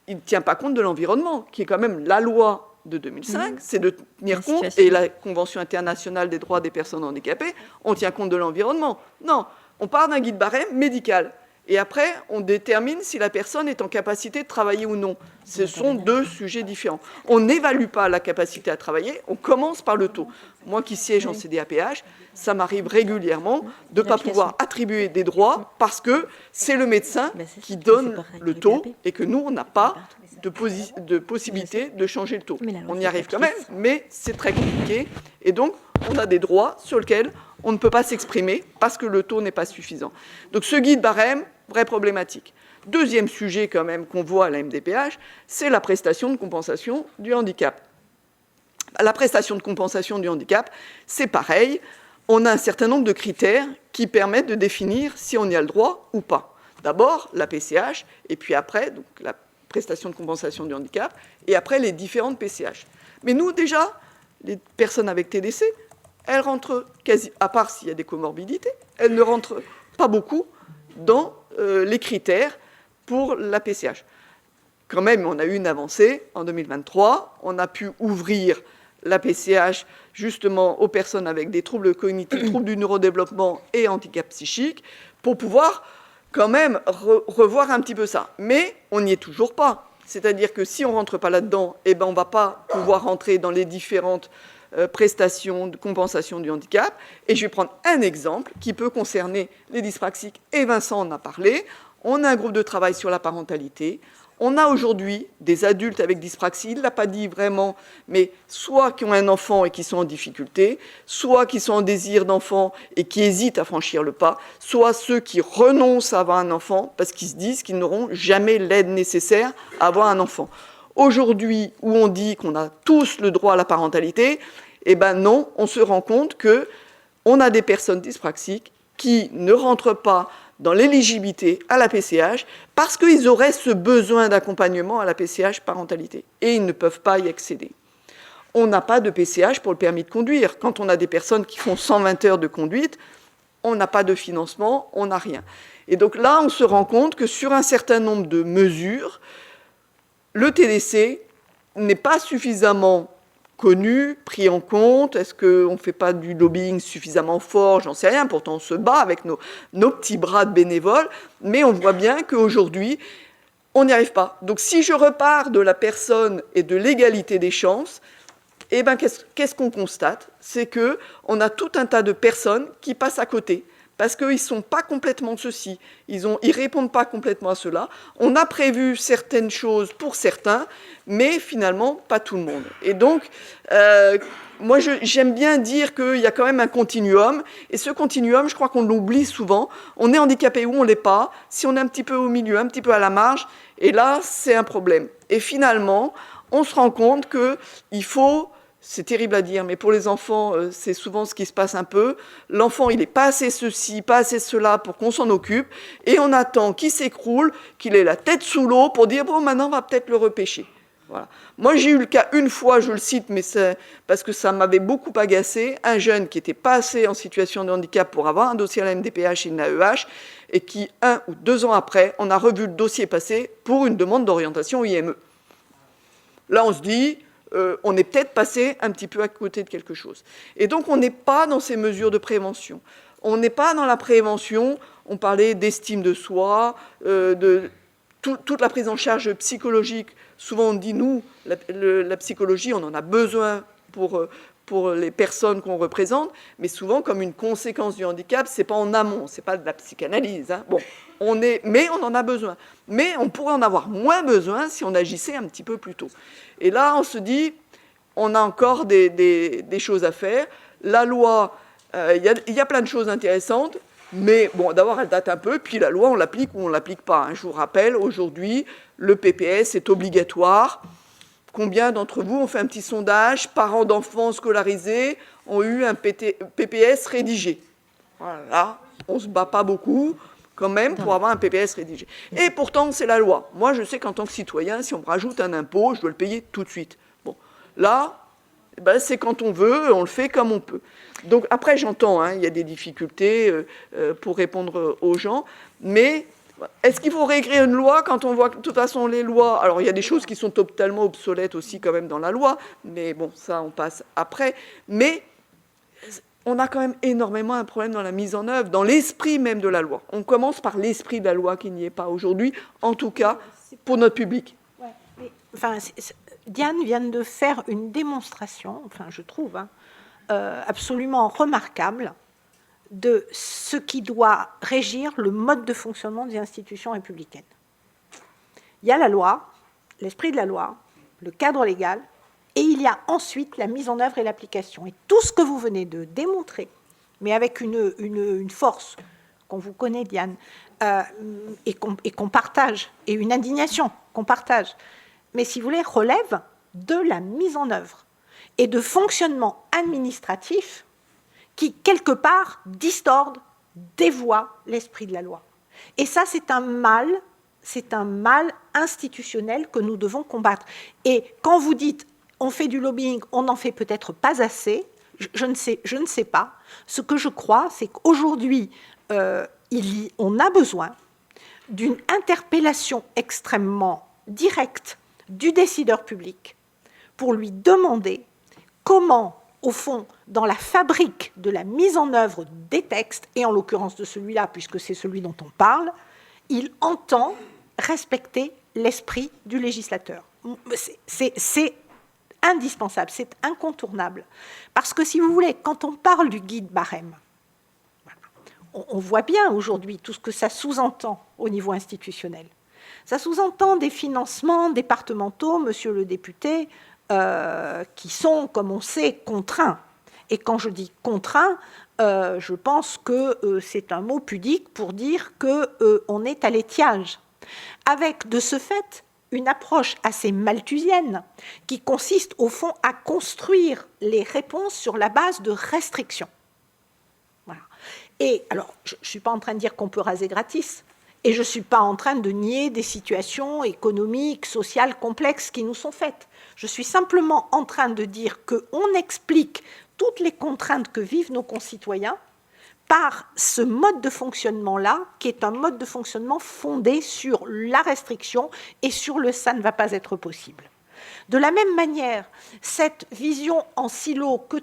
il ne tient pas compte de l'environnement, qui est quand même la loi de 2005, c'est de tenir compte, et la Convention internationale des droits des personnes handicapées, on tient compte de l'environnement. Non, on part d'un guide barème médical. Et après, on détermine si la personne est en capacité de travailler ou non. Ce sont deux sujets différents. On n'évalue pas la capacité à travailler, on commence par le taux. Moi qui siège en CDAPH, ça m'arrive régulièrement de ne pas pouvoir attribuer des droits parce que c'est le médecin qui donne le taux et que nous, on n'a pas de possibilité de changer le taux. On y arrive quand même, mais c'est très compliqué. Et donc, on a des droits sur lesquels on ne peut pas s'exprimer parce que le taux n'est pas suffisant. Donc ce guide barème, vraie problématique. Deuxième sujet quand même qu'on voit à la MDPH, c'est la prestation de compensation du handicap. La prestation de compensation du handicap, c'est pareil. On a un certain nombre de critères qui permettent de définir si on y a le droit ou pas. D'abord, la PCH, et puis après, donc la prestation de compensation du handicap, et après les différentes PCH. Mais nous, déjà, les personnes avec TDC, elles rentrent quasi, à part s'il y a des comorbidités, elles ne rentrent pas beaucoup dans les critères pour la PCH. Quand même, on a eu une avancée en 2023. On a pu ouvrir la PCH justement aux personnes avec des troubles cognitifs, troubles du neurodéveloppement et handicap psychique, pour pouvoir quand même revoir un petit peu ça. Mais on n'y est toujours pas. C'est-à-dire que si on ne rentre pas là-dedans, on ne va pas pouvoir rentrer dans les différentes prestations de compensation du handicap. Et je vais prendre un exemple qui peut concerner les dyspraxiques, et Vincent en a parlé. On a un groupe de travail sur la parentalité. On a aujourd'hui des adultes avec dyspraxie, il ne l'a pas dit vraiment, mais soit qui ont un enfant et qui sont en difficulté, soit qui sont en désir d'enfant et qui hésitent à franchir le pas, soit ceux qui renoncent à avoir un enfant parce qu'ils se disent qu'ils n'auront jamais l'aide nécessaire à avoir un enfant. Aujourd'hui, où on dit qu'on a tous le droit à la parentalité, non, on se rend compte qu'on a des personnes dyspraxiques qui ne rentrent pas dans l'éligibilité à la PCH parce qu'ils auraient ce besoin d'accompagnement à la PCH parentalité et ils ne peuvent pas y accéder. On n'a pas de PCH pour le permis de conduire. Quand on a des personnes qui font 120 heures de conduite, on n'a pas de financement, on n'a rien. Et donc là, on se rend compte que sur un certain nombre de mesures, le TDC n'est pas suffisamment connu, pris en compte. Est-ce qu'on ne fait pas du lobbying suffisamment fort? J'en sais rien. Pourtant, on se bat avec nos petits bras de bénévoles. Mais on voit bien qu'aujourd'hui, on n'y arrive pas. Donc, si je repars de la personne et de l'égalité des chances, qu'est-ce qu'on constate? C'est qu'on a tout un tas de personnes qui passent à côté. Parce qu'ils ne sont pas complètement ceci, ils ne répondent pas complètement à cela. On a prévu certaines choses pour certains, mais finalement, pas tout le monde. Et donc, moi, j'aime bien dire qu'il y a quand même un continuum. Et ce continuum, je crois qu'on l'oublie souvent. On est handicapé ou on ne l'est pas. Si on est un petit peu au milieu, un petit peu à la marge, et là, c'est un problème. Et finalement, on se rend compte qu'il faut... C'est terrible à dire, mais pour les enfants, c'est souvent ce qui se passe un peu. L'enfant, il n'est pas assez ceci, pas assez cela pour qu'on s'en occupe. Et on attend qu'il s'écroule, qu'il ait la tête sous l'eau pour dire, bon, maintenant, on va peut-être le repêcher. Voilà. Moi, j'ai eu le cas une fois, je le cite, mais c'est parce que ça m'avait beaucoup agacé, un jeune qui n'était pas assez en situation de handicap pour avoir un dossier à la MDPH et une AEH, et qui, 1 ou 2 ans après, on a revu le dossier passer pour une demande d'orientation IME. Là, on se dit... on est peut-être passé un petit peu à côté de quelque chose. Et donc, on n'est pas dans ces mesures de prévention. On n'est pas dans la prévention, on parlait d'estime de soi, de toute la prise en charge psychologique. Souvent, on dit, nous, la psychologie, on en a besoin pour les personnes qu'on représente, mais souvent, comme une conséquence du handicap, c'est pas en amont, c'est pas de la psychanalyse. Hein. Bon, mais on en a besoin. Mais on pourrait en avoir moins besoin si on agissait un petit peu plus tôt. Et là, on se dit, on a encore des choses à faire. La loi, il y a plein de choses intéressantes, mais bon, d'abord, elle date un peu, puis la loi, on l'applique ou on ne l'applique pas. Hein. Je vous rappelle, aujourd'hui, le PPS est obligatoire. Combien d'entre vous ont fait un petit sondage, parents d'enfants scolarisés ont eu un PPS rédigé? Voilà, on ne se bat pas beaucoup, quand même, pour avoir un PPS rédigé. Et pourtant, c'est la loi. Moi, je sais qu'en tant que citoyen, si on me rajoute un impôt, je dois le payer tout de suite. Bon, là, ben, c'est quand on veut, on le fait comme on peut. Donc, après, j'entends, hein, il y a des difficultés pour répondre aux gens, mais est-ce qu'il faut réécrire une loi quand on voit que, de toute façon, les lois... Alors, il y a des choses qui sont totalement obsolètes aussi, quand même, dans la loi, mais bon, ça, on passe après. Mais... on a quand même énormément un problème dans la mise en œuvre, dans l'esprit même de la loi. On commence par l'esprit de la loi qui n'y est pas aujourd'hui, en tout cas pour notre public. Ouais, mais, enfin, Diane vient de faire une démonstration, enfin je trouve, hein, absolument remarquable de ce qui doit régir le mode de fonctionnement des institutions républicaines. Il y a la loi, l'esprit de la loi, le cadre légal, et il y a ensuite la mise en œuvre et l'application. Et tout ce que vous venez de démontrer, mais avec une force qu'on vous connaît, Diane, et qu'on partage, et une indignation qu'on partage, mais si vous voulez, relève de la mise en œuvre et de fonctionnement administratif qui, quelque part, distorde, dévoie l'esprit de la loi. Et ça, c'est un mal institutionnel que nous devons combattre. Et quand vous dites on fait du lobbying, on n'en fait peut-être pas assez, je ne sais pas. Ce que je crois, c'est qu'aujourd'hui, on a besoin d'une interpellation extrêmement directe du décideur public pour lui demander comment, au fond, dans la fabrique de la mise en œuvre des textes, et en l'occurrence de celui-là, puisque c'est celui dont on parle, il entend respecter l'esprit du législateur. C'est indispensable, c'est incontournable. Parce que, si vous voulez, quand on parle du guide barème, on voit bien aujourd'hui tout ce que ça sous-entend au niveau institutionnel. Ça sous-entend des financements départementaux, monsieur le député, qui sont, comme on sait, contraints. Et quand je dis contraints, je pense que c'est un mot pudique pour dire qu'on est à l'étiage. Avec, de ce fait, une approche assez malthusienne qui consiste, au fond, à construire les réponses sur la base de restrictions. Voilà. Et alors, je ne suis pas en train de dire qu'on peut raser gratis, et je ne suis pas en train de nier des situations économiques, sociales complexes qui nous sont faites. Je suis simplement en train de dire qu'on explique toutes les contraintes que vivent nos concitoyens par ce mode de fonctionnement-là, qui est un mode de fonctionnement fondé sur la restriction et sur le « ça ne va pas être possible ». De la même manière, cette vision en silo que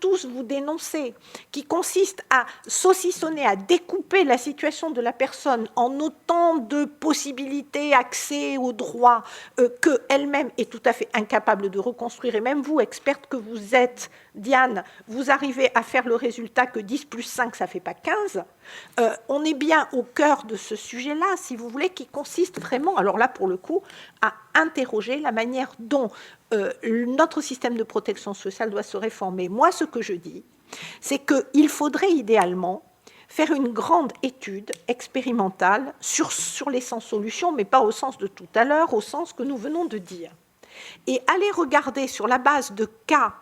tous vous dénoncez, qui consiste à saucissonner, à découper la situation de la personne en autant de possibilités, accès aux droits, qu'elle-même est tout à fait incapable de reconstruire, et même vous, experte que vous êtes Diane, vous arrivez à faire le résultat que 10 plus 5, ça ne fait pas 15. On est bien au cœur de ce sujet-là, si vous voulez, qui consiste vraiment, alors là, pour le coup, à interroger la manière dont notre système de protection sociale doit se réformer. Moi, ce que je dis, c'est qu'il faudrait idéalement faire une grande étude expérimentale sur les sans-solutions, mais pas au sens de tout à l'heure, au sens que nous venons de dire. Et aller regarder sur la base de cas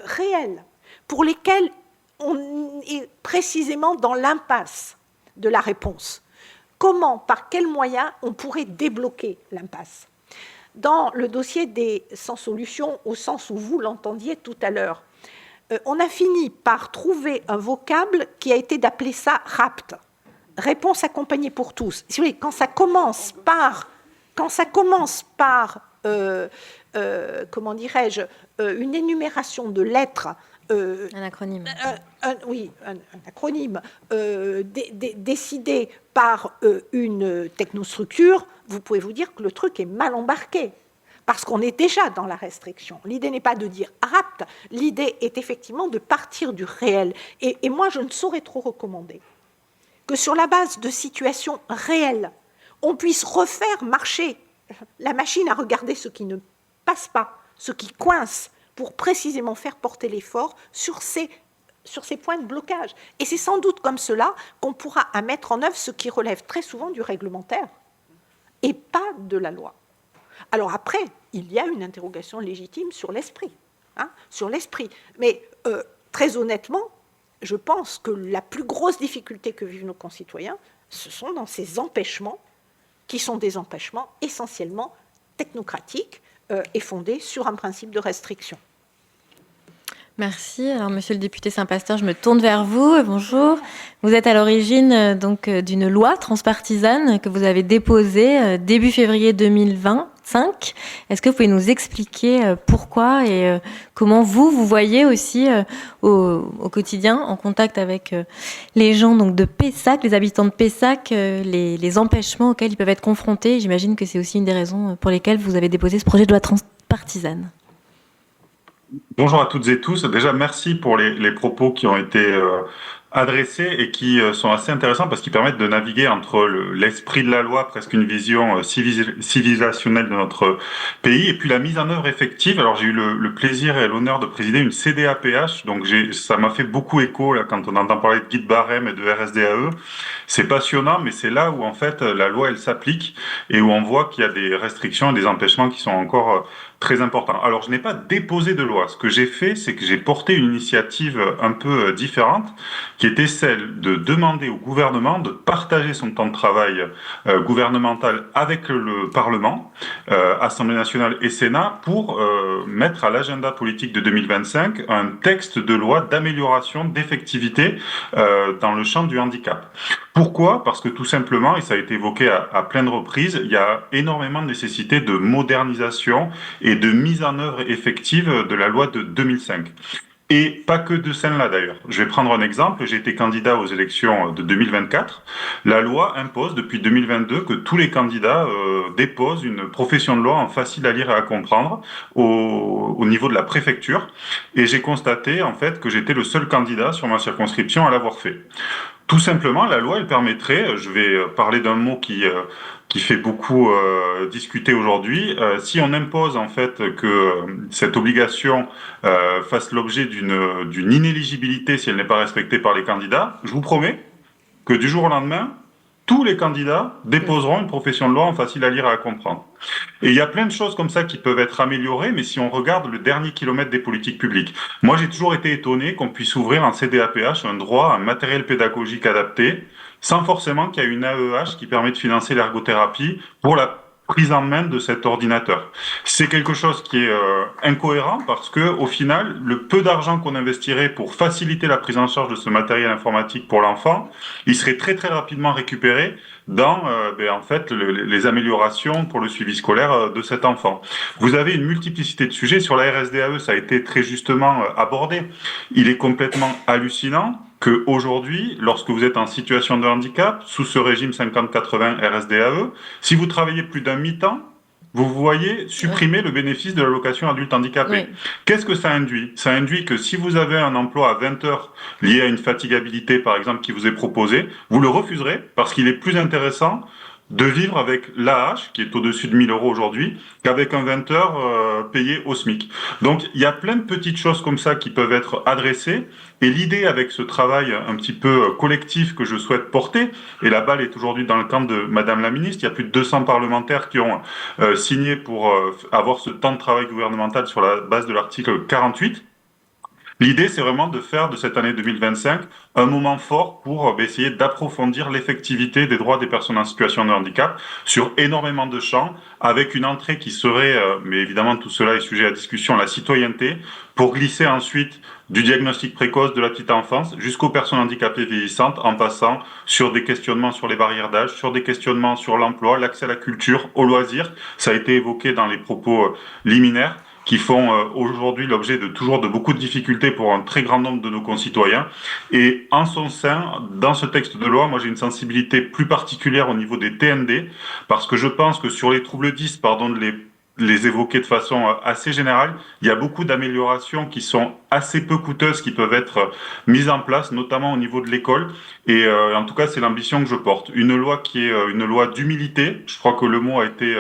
réels pour lesquels on est précisément dans l'impasse de la réponse. Comment, par quels moyens on pourrait débloquer l'impasse? Dans le dossier des sans-solutions, au sens où vous l'entendiez tout à l'heure, on a fini par trouver un vocable qui a été d'appeler ça RAPT, réponse accompagnée pour tous. Si vous voulez, quand ça commence par comment dirais-je, une énumération de lettres, Un acronyme. un acronyme décidé par une technostructure, vous pouvez vous dire que le truc est mal embarqué. Parce qu'on est déjà dans la restriction. L'idée n'est pas de dire RAPT, l'idée est effectivement de partir du réel. Et moi, je ne saurais trop recommander que sur la base de situations réelles, on puisse refaire marcher la machine à regarder ce qui ne passe pas, ce qui coince, pour précisément faire porter l'effort sur ces points de blocage. Et c'est sans doute comme cela qu'on pourra mettre en œuvre ce qui relève très souvent du réglementaire et pas de la loi. Alors après, il y a une interrogation légitime sur l'esprit. Mais très honnêtement, je pense que la plus grosse difficulté que vivent nos concitoyens, ce sont dans ces empêchements, qui sont des empêchements essentiellement technocratiques et fondés sur un principe de restriction. Merci. Alors, monsieur le député Saint-Pasteur, je me tourne vers vous. Bonjour. Vous êtes à l'origine d'une loi transpartisane que vous avez déposée début février 2025. Est-ce que vous pouvez nous expliquer pourquoi et comment vous voyez aussi au quotidien, en contact avec les gens donc, de Pessac, les habitants de Pessac, les empêchements auxquels ils peuvent être confrontés? J'imagine que c'est aussi une des raisons pour lesquelles vous avez déposé ce projet de loi transpartisane. Bonjour à toutes et tous. Déjà, merci pour les propos qui ont été adressés et qui sont assez intéressants parce qu'ils permettent de naviguer entre l'esprit de la loi, presque une vision civilisationnelle de notre pays, et puis la mise en œuvre effective. Alors, j'ai eu le plaisir et l'honneur de présider une CDAPH, donc ça m'a fait beaucoup écho là quand on entend parler de guide barème et de RSDAE. C'est passionnant, mais c'est là où en fait la loi elle s'applique et où on voit qu'il y a des restrictions et des empêchements qui sont encore très importants. Alors, je n'ai pas déposé de loi. Ce que j'ai fait, c'est que j'ai porté une initiative un peu différente, qui était celle de demander au gouvernement de partager son temps de travail gouvernemental avec le Parlement, Assemblée nationale et Sénat, pour mettre à l'agenda politique de 2025 un texte de loi d'amélioration d'effectivité dans le champ du handicap. Pourquoi ? Parce que tout simplement, et ça a été évoqué à plein de reprises, il y a énormément de nécessité de modernisation et de mise en œuvre effective de la loi de 2005. Et pas que de celle-là d'ailleurs. Je vais prendre un exemple. J'ai été candidat aux élections de 2024. La loi impose depuis 2022 que tous les candidats déposent une profession de loi en facile à lire et à comprendre au niveau de la préfecture. Et j'ai constaté en fait que j'étais le seul candidat sur ma circonscription à l'avoir fait. Tout simplement, la loi, elle permettrait, je vais parler d'un mot qui fait beaucoup discuter aujourd'hui, si on impose en fait que cette obligation fasse l'objet d'une inéligibilité si elle n'est pas respectée par les candidats, je vous promets que du jour au lendemain, tous les candidats déposeront une profession de loi en facile à lire et à comprendre. Et il y a plein de choses comme ça qui peuvent être améliorées, mais si on regarde le dernier kilomètre des politiques publiques, moi j'ai toujours été étonné qu'on puisse ouvrir en CDAPH un droit à un matériel pédagogique adapté, sans forcément qu'il y ait une AEH qui permet de financer l'ergothérapie pour la prise en main de cet ordinateur. C'est quelque chose qui est incohérent parce que au final, le peu d'argent qu'on investirait pour faciliter la prise en charge de ce matériel informatique pour l'enfant, il serait très très rapidement récupéré dans en fait les améliorations pour le suivi scolaire de cet enfant. Vous avez une multiplicité de sujets sur la RSDAE, ça a été très justement abordé. Il est complètement hallucinant que aujourd'hui, lorsque vous êtes en situation de handicap, sous ce régime 50-80 RSDAE, si vous travaillez plus d'un mi-temps, vous voyez supprimer le bénéfice de l'allocation adulte handicapé. Oui. Qu'est-ce que ça induit? Ça induit que si vous avez un emploi à 20 heures lié à une fatigabilité, par exemple, qui vous est proposé, vous le refuserez parce qu'il est plus intéressant de vivre avec l'AH, qui est au-dessus de 1 000 € aujourd'hui, qu'avec un 20 heures payé au SMIC. Donc, il y a plein de petites choses comme ça qui peuvent être adressées. Et l'idée avec ce travail un petit peu collectif que je souhaite porter, et la balle est aujourd'hui dans le camp de Madame la Ministre, il y a plus de 200 parlementaires qui ont signé pour avoir ce temps de travail gouvernemental sur la base de l'article 48. L'idée, c'est vraiment de faire de cette année 2025 un moment fort pour essayer d'approfondir l'effectivité des droits des personnes en situation de handicap sur énormément de champs, avec une entrée qui serait, mais évidemment tout cela est sujet à discussion, la citoyenneté, pour glisser ensuite du diagnostic précoce de la petite enfance jusqu'aux personnes handicapées vieillissantes, en passant sur des questionnements sur les barrières d'âge, sur des questionnements sur l'emploi, l'accès à la culture, aux loisirs. Ça a été évoqué dans les propos liminaires, qui font aujourd'hui l'objet de toujours de beaucoup de difficultés pour un très grand nombre de nos concitoyens. Et en son sein, dans ce texte de loi, moi j'ai une sensibilité plus particulière au niveau des TND, parce que je pense que sur les troubles 10, pardon de les évoquer de façon assez générale, il y a beaucoup d'améliorations qui sont assez peu coûteuses, qui peuvent être mises en place, notamment au niveau de l'école. Et en tout cas, c'est l'ambition que je porte. Une loi qui est une loi d'humilité. Je crois que le mot a été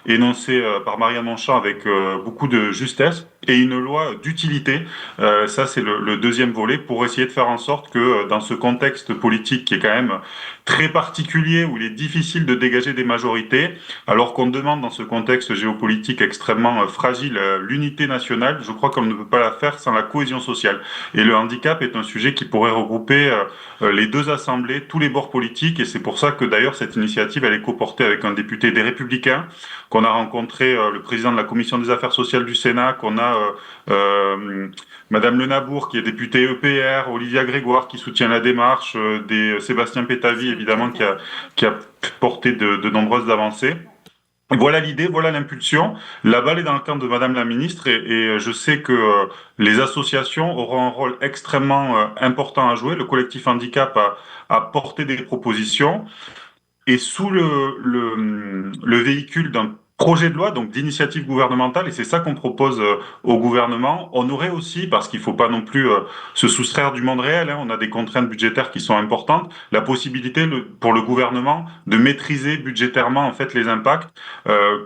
énoncé par Marianne Monchamp avec beaucoup de justesse. Et une loi d'utilité. Ça, c'est le deuxième volet pour essayer de faire en sorte que dans ce contexte politique qui est quand même très particulier, où il est difficile de dégager des majorités, alors qu'on demande dans ce contexte géopolitique extrêmement fragile l'unité nationale, je crois qu'on ne peut pas la faire sans la cohésion sociale. Et le handicap est un sujet qui pourrait regrouper les deux assemblées, tous les bords politiques, et c'est pour ça que d'ailleurs cette initiative, elle est coportée avec un député des Républicains, qu'on a rencontré le président de la Commission des Affaires sociales du Sénat, qu'on a Madame Le Nabour, qui est députée EPR, Olivia Grégoire, qui soutient la démarche, Sébastien Pétavy, évidemment, qui a porté de nombreuses avancées. Voilà l'idée, voilà l'impulsion. La balle est dans le camp de Madame la Ministre et je sais que les associations auront un rôle extrêmement important à jouer. Le collectif handicap a porté des propositions et sous le véhicule d'un projet de loi, donc d'initiative gouvernementale, et c'est ça qu'on propose au gouvernement. On aurait aussi, parce qu'il ne faut pas non plus se soustraire du monde réel, hein, on a des contraintes budgétaires qui sont importantes, la possibilité pour le gouvernement de maîtriser budgétairement en fait les impacts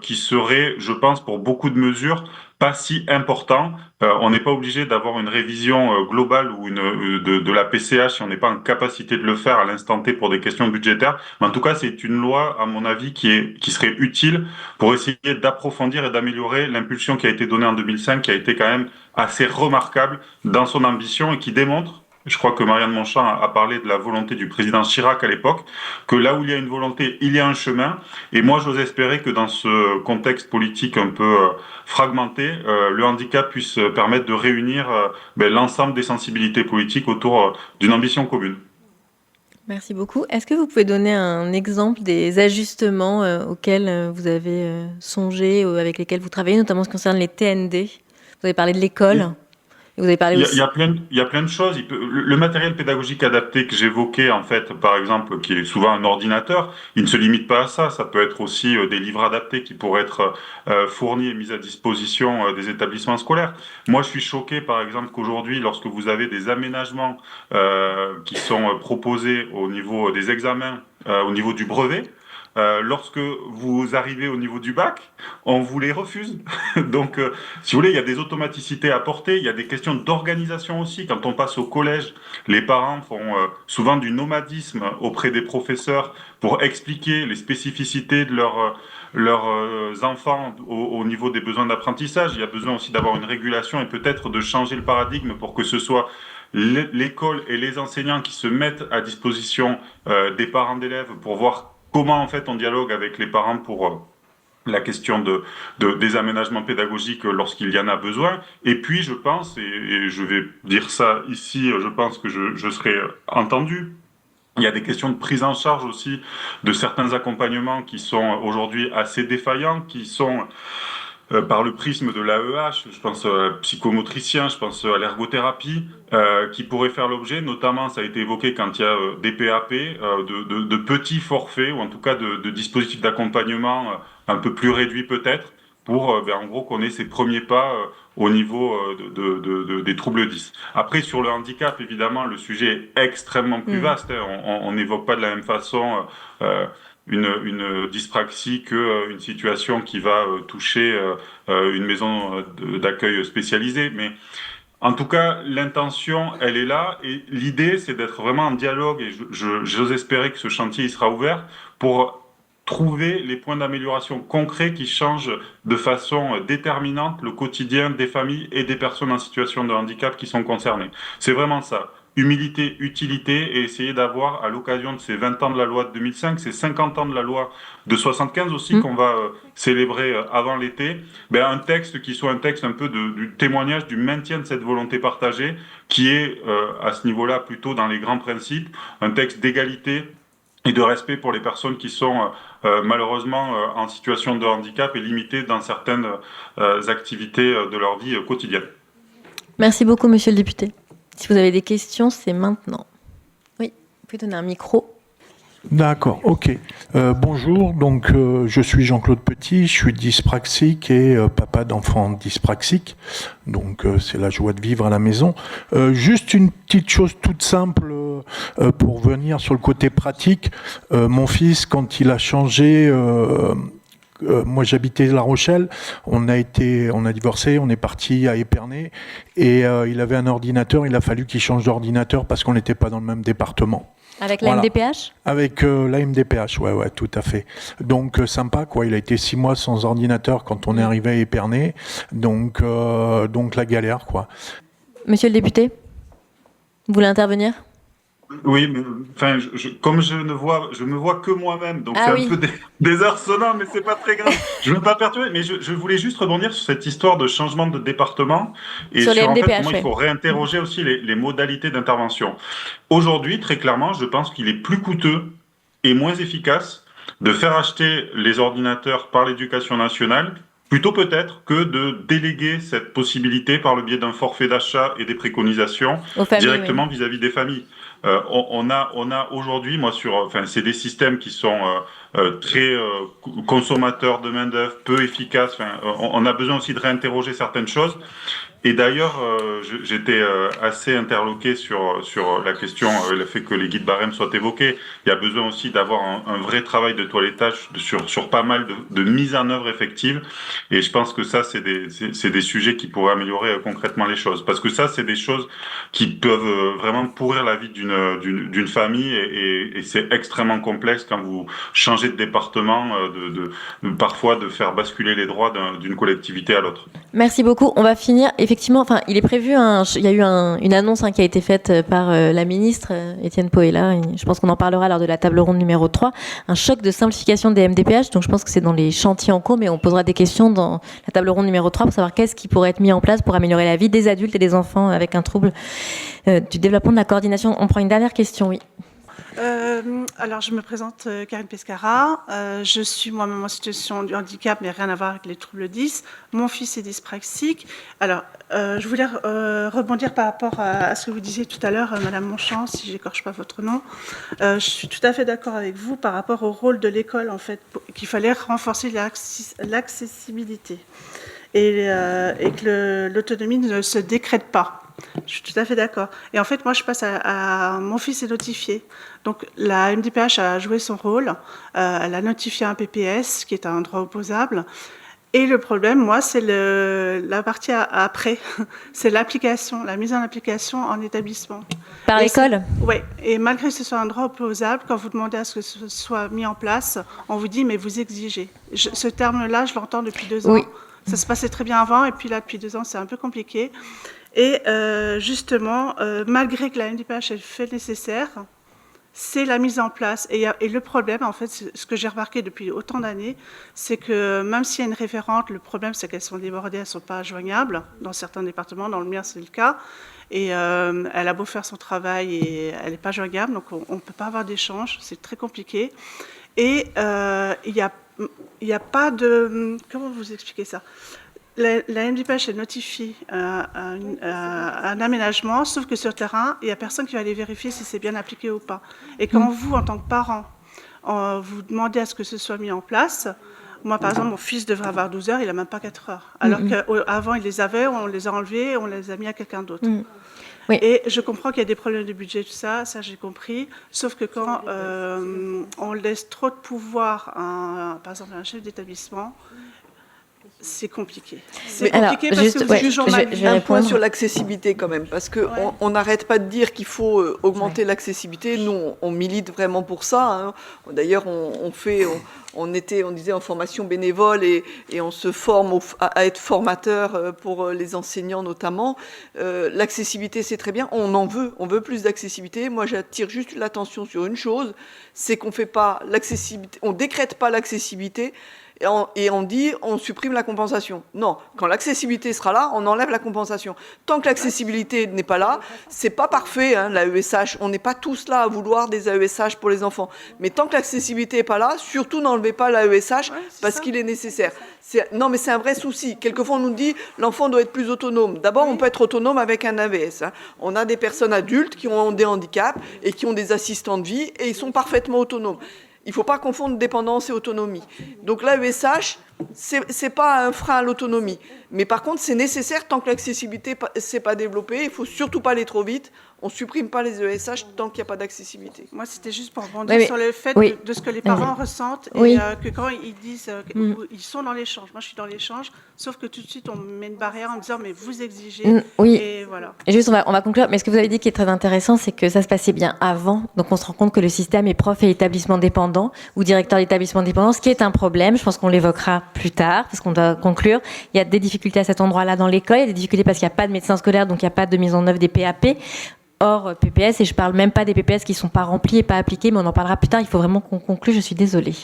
qui seraient, je pense, pour beaucoup de mesures, pas si important. On n'est pas obligé d'avoir une révision globale ou de la PCH si on n'est pas en capacité de le faire à l'instant T pour des questions budgétaires. Mais en tout cas, c'est une loi, à mon avis, qui serait utile pour essayer d'approfondir et d'améliorer l'impulsion qui a été donnée en 2005, qui a été quand même assez remarquable dans son ambition et qui démontre, je crois que Marianne Monchamp a parlé de la volonté du président Chirac à l'époque, que là où il y a une volonté, il y a un chemin. Et moi, j'ose espérer que dans ce contexte politique un peu fragmenté, le handicap puisse permettre de réunir l'ensemble des sensibilités politiques autour d'une ambition commune. Merci beaucoup. Est-ce que vous pouvez donner un exemple des ajustements auxquels vous avez songé, avec lesquels vous travaillez, notamment en ce qui concerne les TND? Vous avez parlé de l'école. Oui. Vous avez parlé aussi... Il y a plein de choses. Le matériel pédagogique adapté que j'évoquais, en fait, par exemple, qui est souvent un ordinateur, il ne se limite pas à ça. Ça peut être aussi des livres adaptés qui pourraient être fournis et mis à disposition des établissements scolaires. Moi, je suis choqué, par exemple, qu'aujourd'hui, lorsque vous avez des aménagements qui sont proposés au niveau des examens, au niveau du brevet, lorsque vous arrivez au niveau du bac, on vous les refuse. Donc, si vous voulez, il y a des automaticités à apporter, il y a des questions d'organisation aussi. Quand on passe au collège, les parents font souvent du nomadisme auprès des professeurs pour expliquer les spécificités de leurs enfants au niveau des besoins d'apprentissage. Il y a besoin aussi d'avoir une régulation et peut-être de changer le paradigme pour que ce soit l'école et les enseignants qui se mettent à disposition des parents d'élèves pour voir comment en fait on dialogue avec les parents pour la question des aménagements pédagogiques lorsqu'il y en a besoin. Et puis je pense, et je vais dire ça ici, je pense que je serai entendu, il y a des questions de prise en charge aussi de certains accompagnements qui sont aujourd'hui assez défaillants, qui sont par le prisme de l'AEH, je pense à psychomotricien, je pense à l'ergothérapie, qui pourrait faire l'objet, notamment ça a été évoqué quand il y a des PAP, de petits forfaits, ou en tout cas de dispositifs d'accompagnement un peu plus réduits peut-être, pour en gros qu'on ait ces premiers pas au niveau des troubles 10. Après, sur le handicap, évidemment, le sujet est extrêmement plus vaste. On n'évoque pas de la même façon une dyspraxie qu'une situation qui va toucher une maison d'accueil spécialisée. Mais en tout cas, l'intention, elle est là. Et l'idée, c'est d'être vraiment en dialogue. Et j'ose espérer que ce chantier il sera ouvert pour trouver les points d'amélioration concrets qui changent de façon déterminante le quotidien des familles et des personnes en situation de handicap qui sont concernées. C'est vraiment ça. Humilité, utilité, et essayer d'avoir, à l'occasion de ces 20 ans de la loi de 2005, ces 50 ans de la loi de 75 aussi, qu'on va célébrer avant l'été, un texte qui soit un texte un peu du témoignage, du maintien de cette volonté partagée, qui est, à ce niveau-là, plutôt dans les grands principes, un texte d'égalité et de respect pour les personnes qui sont malheureusement en situation de handicap et limitées dans certaines activités de leur vie quotidienne. Merci beaucoup, monsieur le député. Si vous avez des questions, c'est maintenant. Oui, vous pouvez donner un micro. D'accord, ok. Bonjour, donc je suis Jean-Claude Petit, je suis dyspraxique et papa d'enfants dyspraxiques, donc c'est la joie de vivre à la maison. Juste une petite chose toute simple pour venir sur le côté pratique. Mon fils, quand il a changé... moi j'habitais La Rochelle, on a divorcé, on est parti à Épernay et il avait un ordinateur, il a fallu qu'il change d'ordinateur parce qu'on n'était pas dans le même département. Avec la MDPH ? Avec la MDPH, ouais, tout à fait. Donc sympa quoi, il a été 6 mois sans ordinateur quand on est arrivé à Épernay, donc la galère quoi. Monsieur le député, vous voulez intervenir ? Oui, mais enfin, comme je me vois que moi-même, donc c'est un peu désarçonnant, mais c'est pas très grave. Je ne veux pas perturber, mais je voulais juste rebondir sur cette histoire de changement de département et sur en fait comment il faut réinterroger aussi les modalités d'intervention. Aujourd'hui, très clairement, je pense qu'il est plus coûteux et moins efficace de faire acheter les ordinateurs par l'éducation nationale plutôt peut-être que de déléguer cette possibilité par le biais d'un forfait d'achat et des préconisations directement vis-à-vis des familles. On a aujourd'hui, c'est des systèmes qui sont très consommateurs de main d'œuvre, peu efficaces. On a besoin aussi de réinterroger certaines choses. Et d'ailleurs, j'étais assez interloqué sur la question, le fait que les guides barèmes soient évoqués. Il y a besoin aussi d'avoir un vrai travail de toilettage sur pas mal de mise en œuvre effective. Et je pense que ça, c'est des sujets qui pourraient améliorer concrètement les choses. Parce que ça, c'est des choses qui peuvent vraiment pourrir la vie d'une famille et c'est extrêmement complexe quand vous changez de département, parfois de faire basculer les droits d'une collectivité à l'autre. Merci beaucoup. On va finir. Effectivement, il est prévu, il y a eu une annonce qui a été faite par la ministre Étienne Poella, et je pense qu'on en parlera lors de la table ronde numéro 3, un choc de simplification des MDPH, donc je pense que c'est dans les chantiers en cours, mais on posera des questions dans la table ronde numéro 3 pour savoir qu'est-ce qui pourrait être mis en place pour améliorer la vie des adultes et des enfants avec un trouble du développement de la coordination. On prend une dernière question, oui. Alors, je me présente Karine Pescara. Je suis moi-même en situation de handicap, mais rien à voir avec les troubles 10. Mon fils est dyspraxique. Alors, je voulais rebondir par rapport à ce que vous disiez tout à l'heure, Madame Monchamp, si j'écorche pas votre nom. Je suis tout à fait d'accord avec vous par rapport au rôle de l'école, en fait, qu'il fallait renforcer l'accessibilité et que l'autonomie ne se décrète pas. Je suis tout à fait d'accord. Et en fait, moi, je passe à mon fils est notifié. Donc, la MDPH a joué son rôle. Elle a notifié un PPS, qui est un droit opposable. Et le problème, moi, c'est la partie après. C'est l'application, la mise en application en établissement. Par l'école ? Oui. Et malgré que ce soit un droit opposable, quand vous demandez à ce que ce soit mis en place, on vous dit, mais vous exigez. Ce terme-là, je l'entends depuis 2 ans. Oui. Ça se passait très bien avant, et puis là, depuis 2 ans, c'est un peu compliqué. Et justement, malgré que la MDPH ait fait le nécessaire, c'est la mise en place. Et le problème, en fait, ce que j'ai remarqué depuis autant d'années, c'est que même s'il y a une référente, le problème, c'est qu'elles sont débordées, elles ne sont pas joignables. Dans certains départements, dans le mien, c'est le cas. Et elle a beau faire son travail et elle n'est pas joignable, donc on ne peut pas avoir d'échange, c'est très compliqué. Et il n'y a pas de... Comment vous expliquer ça? La MDPH, elle notifie un aménagement, sauf que sur le terrain, il n'y a personne qui va aller vérifier si c'est bien appliqué ou pas. Et quand vous, en tant que parent, vous demandez à ce que ce soit mis en place, moi, par exemple, mon fils devrait avoir 12 heures, il n'a même pas 4 heures. Alors qu'avant, il les avait, on les a enlevés, on les a mis à quelqu'un d'autre. Oui. Et je comprends qu'il y a des problèmes de budget, tout ça, ça j'ai compris. Sauf que quand on laisse trop de pouvoir, par exemple, à un chef d'établissement, c'est compliqué. C'est compliqué parce que vous jugeons mal. Un point sur l'accessibilité quand même, parce qu'on n'arrête pas de dire qu'il faut augmenter l'accessibilité. Nous, on milite vraiment pour ça. Hein. D'ailleurs, on disait en formation bénévole et on se forme à être formateur pour les enseignants notamment. L'accessibilité, c'est très bien. On veut plus d'accessibilité. Moi, j'attire juste l'attention sur une chose, c'est qu'on fait pas l'accessibilité, on décrète pas l'accessibilité. Et on dit, on supprime la compensation. Non, quand l'accessibilité sera là, on enlève la compensation. Tant que l'accessibilité n'est pas là, c'est pas parfait, hein, l'AESH. On n'est pas tous là à vouloir des AESH pour les enfants. Mais tant que l'accessibilité n'est pas là, surtout n'enlevez pas l'AESH parce qu'il est nécessaire. Non, mais c'est un vrai souci. Quelquefois, on nous dit, l'enfant doit être plus autonome. D'abord, on peut être autonome avec un AVS. Hein. On a des personnes adultes qui ont des handicaps et qui ont des assistants de vie et ils sont parfaitement autonomes. Il ne faut pas confondre dépendance et autonomie. Donc l'AESH, ce n'est pas un frein à l'autonomie. Mais par contre, c'est nécessaire tant que l'accessibilité ne s'est pas développée. Il ne faut surtout pas aller trop vite. On ne supprime pas les ESH tant qu'il n'y a pas d'accessibilité. Moi, c'était juste pour rebondir sur le fait de ce que les parents ressentent et que quand ils disent ils sont dans l'échange. Moi, je suis dans l'échange, sauf que tout de suite, on met une barrière en disant mais vous exigez. Et voilà. Et juste, on va conclure. Mais ce que vous avez dit qui est très intéressant, c'est que ça se passait bien avant. Donc, on se rend compte que le système est prof et établissement dépendant ou directeur d'établissement dépendant, ce qui est un problème. Je pense qu'on l'évoquera plus tard parce qu'on doit conclure. Il y a des difficultés à cet endroit-là dans l'école. Il y a des difficultés parce qu'il n'y a pas de médecin scolaire, donc il n'y a pas de mise en œuvre des PAP. Hors PPS, et je ne parle même pas des PPS qui ne sont pas remplis et pas appliqués, mais on en parlera plus tard. Il faut vraiment qu'on conclue. Je suis désolée.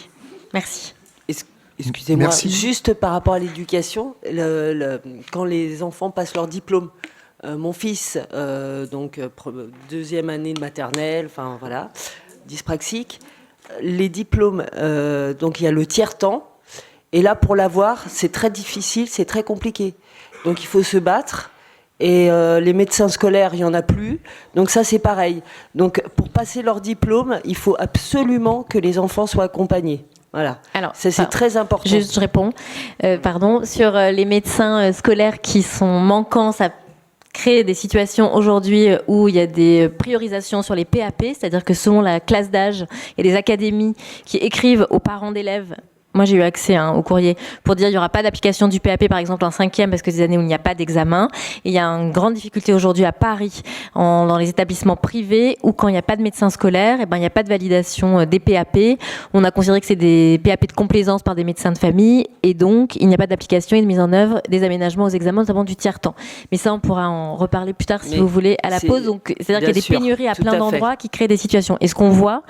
Merci. Excusez-moi, Merci. juste par rapport à l'éducation, quand les enfants passent leur diplôme, mon fils, deuxième année de maternelle, enfin voilà, dyspraxique, les diplômes, donc il y a le tiers-temps, et là pour l'avoir, c'est très difficile, c'est très compliqué. Donc il faut se battre. Et les médecins scolaires, il n'y en a plus. Donc ça, c'est pareil. Donc pour passer leur diplôme, il faut absolument que les enfants soient accompagnés. Voilà. Alors, c'est très important. Je réponds. Sur les médecins scolaires qui sont manquants, ça crée des situations aujourd'hui où il y a des priorisations sur les PAP, c'est-à-dire que selon la classe d'âge, il y a des académies qui écrivent aux parents d'élèves. Moi, j'ai eu accès au courrier pour dire qu'il n'y aura pas d'application du PAP, par exemple, en 5e, parce que c'est des années où il n'y a pas d'examen. Et il y a une grande difficulté aujourd'hui à Paris, dans les établissements privés, où quand il n'y a pas de médecin scolaire, il n'y a pas de validation des PAP. On a considéré que c'est des PAP de complaisance par des médecins de famille, et donc il n'y a pas d'application et de mise en œuvre des aménagements aux examens, notamment du tiers-temps. Mais ça, on pourra en reparler plus tard, si vous voulez, à la pause. Donc, c'est-à-dire qu'il y a des pénuries à plein d'endroits qui créent des situations. Et ce qu'on voit,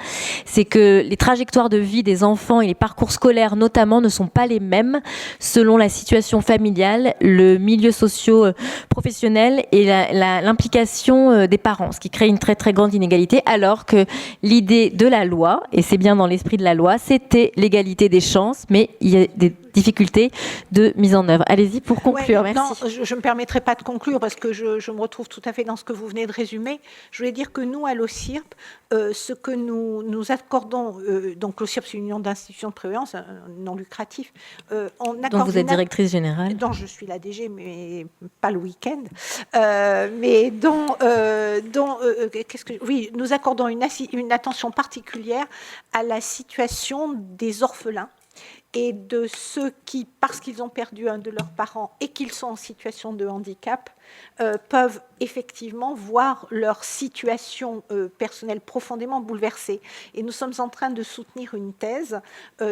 c'est que les trajectoires de vie des enfants et les parcours scolaires notamment ne sont pas les mêmes selon la situation familiale, le milieu socio-professionnel et l'implication des parents, ce qui crée une très très grande inégalité, alors que l'idée de la loi, et c'est bien dans l'esprit de la loi, c'était l'égalité des chances, mais il y a des difficultés de mise en œuvre. Allez-y pour conclure, merci. Non, je ne me permettrai pas de conclure parce que je me retrouve tout à fait dans ce que vous venez de résumer. Je voulais dire que nous, à l'OCIRP, ce que nous accordons, donc l'OCIRP, c'est une union d'institutions de prévoyance non lucratif. Donc vous êtes directrice générale. Dont je suis la DG, mais pas le week-end. Mais oui, nous accordons une attention particulière à la situation des orphelins et de ceux qui, parce qu'ils ont perdu un de leurs parents et qu'ils sont en situation de handicap, peuvent effectivement voir leur situation personnelle profondément bouleversée. Et nous sommes en train de soutenir une thèse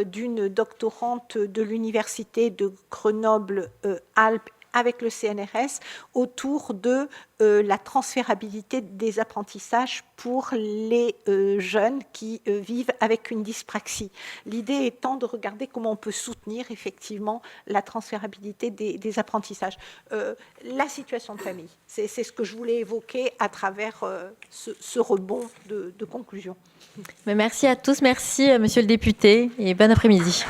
d'une doctorante de l'université de Grenoble-Alpes avec le CNRS autour de la transférabilité des apprentissages pour les jeunes qui vivent avec une dyspraxie. L'idée étant de regarder comment on peut soutenir effectivement la transférabilité des apprentissages. La situation de famille, c'est ce que je voulais évoquer à travers ce rebond de conclusion. Merci à tous, merci Monsieur le député et bon après-midi.